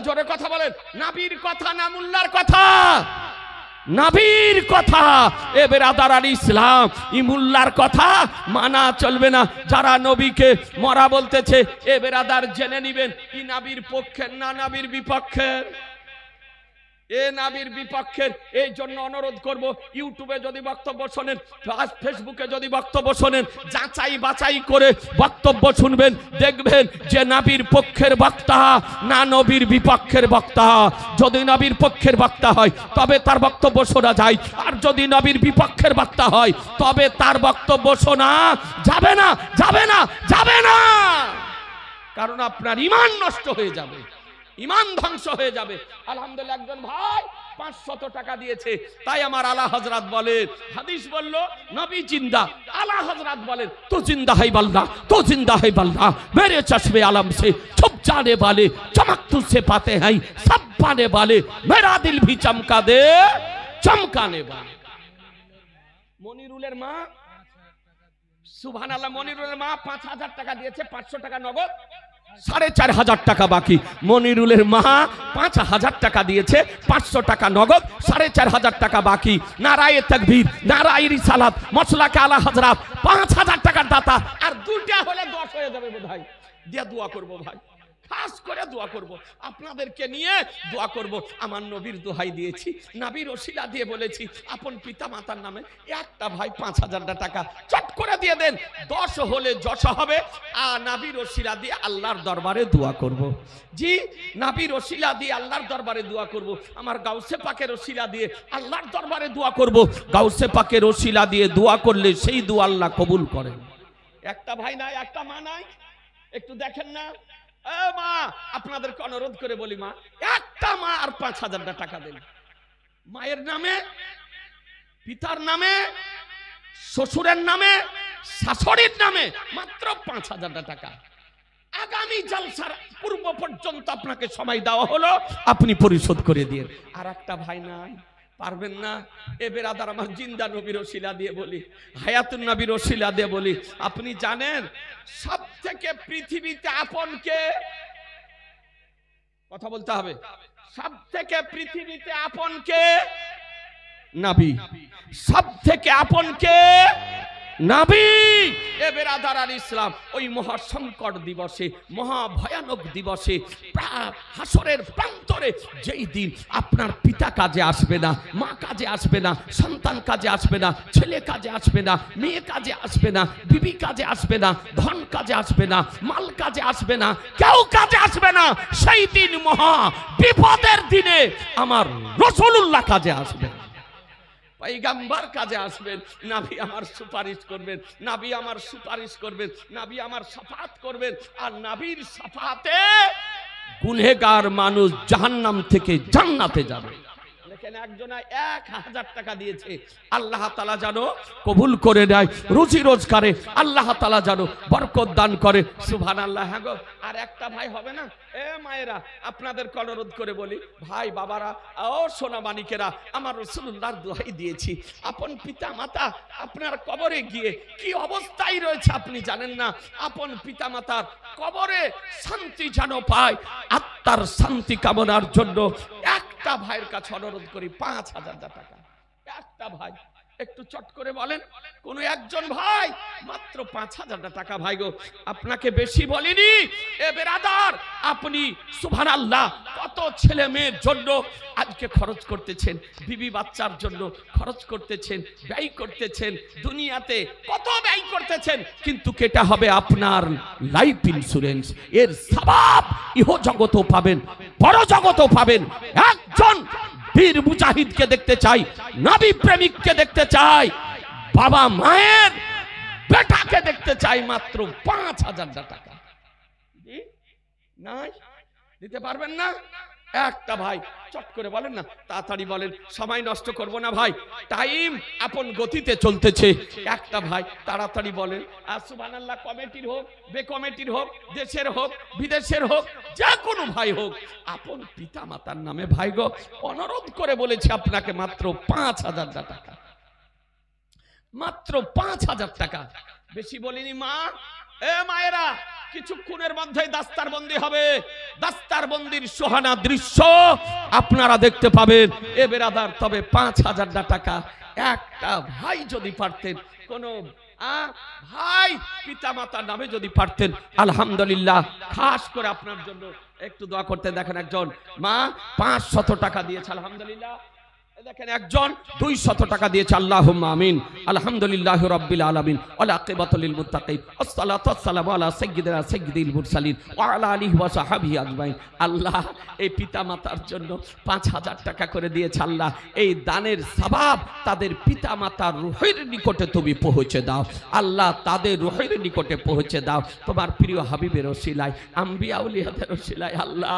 জোরে কথা বলেন, নবীর কথা না মুল্লার কথা? নবীর কথা। এ বেরাদারান ইসলাম, ইমুল্লার কথা মানা চলবে না। যারা নবীকে মরা বলতেছে, এ বেরাদার জেনে নিবেন, ই নবীর পক্ষের না নবীর বিপক্ষের? এ নবীর বিপক্ষের। এই জন্য অনুরোধ করব, ইউটিউবে যদি বক্তব্য শোনেন, ফেসবুকে যদি বক্তব্য শোনেন, যাচাই বাছাই করে বক্তব্য শুনবেন, দেখবেন যে নবীর পক্ষের বক্তা না নবীর বিপক্ষের বক্তা। যদি নবীর পক্ষের বক্তা হয় তবে তার বক্তব্য শোনা যায়, আর যদি নবীর বিপক্ষের বক্তা হয় তবে তার বক্তব্য শোনা যাবে না, যাবে না, যাবে না। কারণ আপনার ঈমান নষ্ট হয়ে যাবে, ঈমান ধ্বংস হয়ে যাবে। আলহামদুলিল্লাহ, একজন ভাই 500 টাকা দিয়েছে। তাই আমার আলা হযরত বলেন, হাদিস বলল নবী জিন্দা, আলা হযরত বলেন তো জিন্দা है बल्ला, तो जिंदा है बल्ला, मेरे चश्मे आलम से छुप जाने वाले चमक तुझसे पाते हैं सब पाने वाले, मेरा दिल भी चमका दे चमकाने वाले। মনিরুলের মা, সুবহানাল্লাহ, মনিরুলের মা 5000 টাকা দিয়েছে, 500 টাকা নগদ, 4500 টাকা বাকি। মনিরুলের মা 5000 টাকা দিয়েছে, 500 টাকা নগদ, 4500 টাকা বাকি। নারায়ে তাকবীর, নারায়ে রিসালাত, মসলাকে আলা হযরত, 5000 টাকার দাতা। আর দুটা হলে 10 হয়ে যাবে বোধহয়। দিয়া দোয়া করবো ভাই, খাস করে দোয়া করব, আপনাদেরকে নিয়ে দোয়া করব। আমার নবীর দোহাই দিয়েছি, নবীর ওসিলা দিয়ে বলেছি, আপন পিতা মাতার নামে একটা ভাই 5,000 টাকা চট করে দিয়ে দেন। 10 হলে যশ হবে। আর নবীর ওসিলা দিয়ে আল্লাহর দরবারে দোয়া করব। জি, নবীর ওসিলা দিয়ে আল্লাহর দরবারে দোয়া করব। আমার গাউসে পাকের ওসিলা দিয়ে আল্লাহর দরবারে দোয়া করব। গাউসে পাকের ওসিলা দিয়ে দোয়া করলে সেই দোয়া আল্লাহ কবুল করেন। একটা ভাই নাই, একটা মা নাই, একটু দেখেন না। মা, আপনাদেরকে অনুরোধ করে বলি, মা, একটা মা আর 5,000 টাকা দেন। মায়ের নামে, পিতার নামে, শ্বশুরের নামে, শাশুড়ির নামে মাত্র 5,000 টাকা। আগামী জলসার পূর্ব পর্যন্ত আপনাকে সময় দেওয়া হলো, আপনি পরিশোধ করে দিয়ে। আর একটা ভাই নাই, পারবেন না। এ বেরাদার, আমার জিন্দা নবীর ওসিলা দিয়ে বলি, হায়াতুন নবীর ওসিলা দিয়ে বলি, আপনি জানেন সব থেকে পৃথিবীতে আপন কে? কথা বলতে হবে। সব থেকে পৃথিবীতে আপন কে? নবী। সব থেকে আপন কে? নবী। এ বেরাদার আল ইসলাম, ওই মহা সংকট দিবসে, মহা ভয়ানক দিবসে, হাসরের প্রান্তরে, যেই দিন আপনার পিতা কাজে আসবে না, মা কাজে আসবে না, সন্তান কাজে আসবে না, ছেলে কাজে আসবে না, মেয়ে কাজে আসবে না, বিবি কাজে আসবে না, ধন কাজে আসবে না, মাল কাজে আসবে না, কেউ কাজে আসবে না, সেই দিন মহা বিপদের দিনে আমার রাসূলুল্লাহ কাজে আসবে, পয়গম্বর কাজে আসবেন। নবী আমার সুপারিশ করবেন, নবী আমার সুপারিশ করবেন, নবী আমার শাফাত করবেন। আর নবীর শাফাতে গুনহেগার মানুষ জাহান্নাম থেকে জান্নাতে যাবে। দেখেন, একজনা 1,000 টাকা দিয়েছে, আল্লাহ তাআলা যেন কবুল করে নেয়, রুজি রোজগারে আল্লাহ তাআলা যেন বরকত দান করে। সুবহানাল্লাহ। হ্যাঁ গো, আর একটা ভাই হবে না? এ মায়েরা, আপনাদের অনুরোধ করে বলি, ভাই বাবারা, ও সোনা মানিকেরা, আমার রাসূলুল্লাহর দোহাই দিয়েছি, আপন পিতা মাতা আপনার কবরে গিয়ে কি অবস্থায় রয়েছে আপনি জানেন না। আপন পিতা মাতার কবরে শান্তি যেন পায়, আত্মার শান্তি কামনার জন্য একটা ভাইয়ের কাছে অনুরোধ করি, 5,000 টাকা। একটা ভাই, একটু চট করে বলেন, কোন একজন ভাই, মাত্র 5,000 টাকা। ভাই গো, আপনাকে বেশি বলিনি। এ বেরাদার, আপনি সুবহানাল্লাহ কত ছেলে মেয়ের জন্য আজকে খরচ করতেছেন, বিবি বাচ্চার জন্য খরচ করতেছেন, ব্যয় করতেছেন, দুনিয়াতে কত ব্যয় করতেছেন, কিন্তু কেটা হবে আপনার লাইফ ইন্স্যুরেন্স। এর সওয়াব ইহ জগতও পাবেন, বড় জগতও পাবেন। একজন বীর মুজাহিদকে দেখতে চাই, নবী প্রেমিককে দেখতে চাই, বাবা মায়ের বেটাকে দেখতে চাই, মাত্র 5,000 টাকা। নাই, দিতে পারবেন না? একটা ভাই চট করে বলেন না, তাড়াতাড়ি বলেন, সময় নষ্ট করব না ভাই, টাইম আপন গতিতে চলতেছে। একটা ভাই তাড়াতাড়ি বলেন। আর সুবহানাল্লাহ, কমিটির হোক, বে কমিটির হোক, দেশের হোক, বিদেশের হোক, যে কোনো ভাই হোক, আপন পিতা মাতার নামে ভাই গো অনুরোধ করে বলেছি আপনাকে মাত্র 5,000 টাকা, মাত্র 5,000 টাকা। বেশি বলিনি মা। এ মায়েরা, কিছুক্ষণের মধ্যেই দাস্তারবন্দি হবে, দাস্তারবন্দির সোহানা দৃশ্য আপনারা দেখতে পাবেন। এ বেরাদার, তবে 5,000 টাকা একটা ভাই যদি পারতেন, কোন ভাই পিতা মাতার নামে যদি পারতেন, আলহামদুলিল্লাহ। খাস করে আপনার জন্য একটু দোয়া করতে। দেখেন, একজন মা 500 টাকা দিয়েছে, আলহামদুলিল্লাহ। দেখেন, একজন 200 টাকা দিয়েছে, আল্লাহুম্মা আমিন। আলহামদুলিল্লাহি রাব্বিল আলামিন, ওয়াল আকিবাতুল লিল মুত্তাকিন, আসসালাতু ওয়াসসালামু আলা সাইয়্যিদিনা সাইয়্যিদিল মুরসালিন ওয়া আলা আলিহি ওয়া সাহবিহি আজমাইন। আল্লাহ, এই পিতা মাতার জন্য 5,000 টাকা করে দিয়েছে। আল্লাহ, এই দানের সওয়াব তাদের পিতা মাতার রূহের নিকটে তুমি পৌঁছে দাও। আল্লাহ, তাদের রূহের নিকটে পৌঁছে দাও, তোমার প্রিয় হাবিবের ওসিলায়, আম্বিয়া আউলিয়াদের ওসিলায়। আল্লাহ,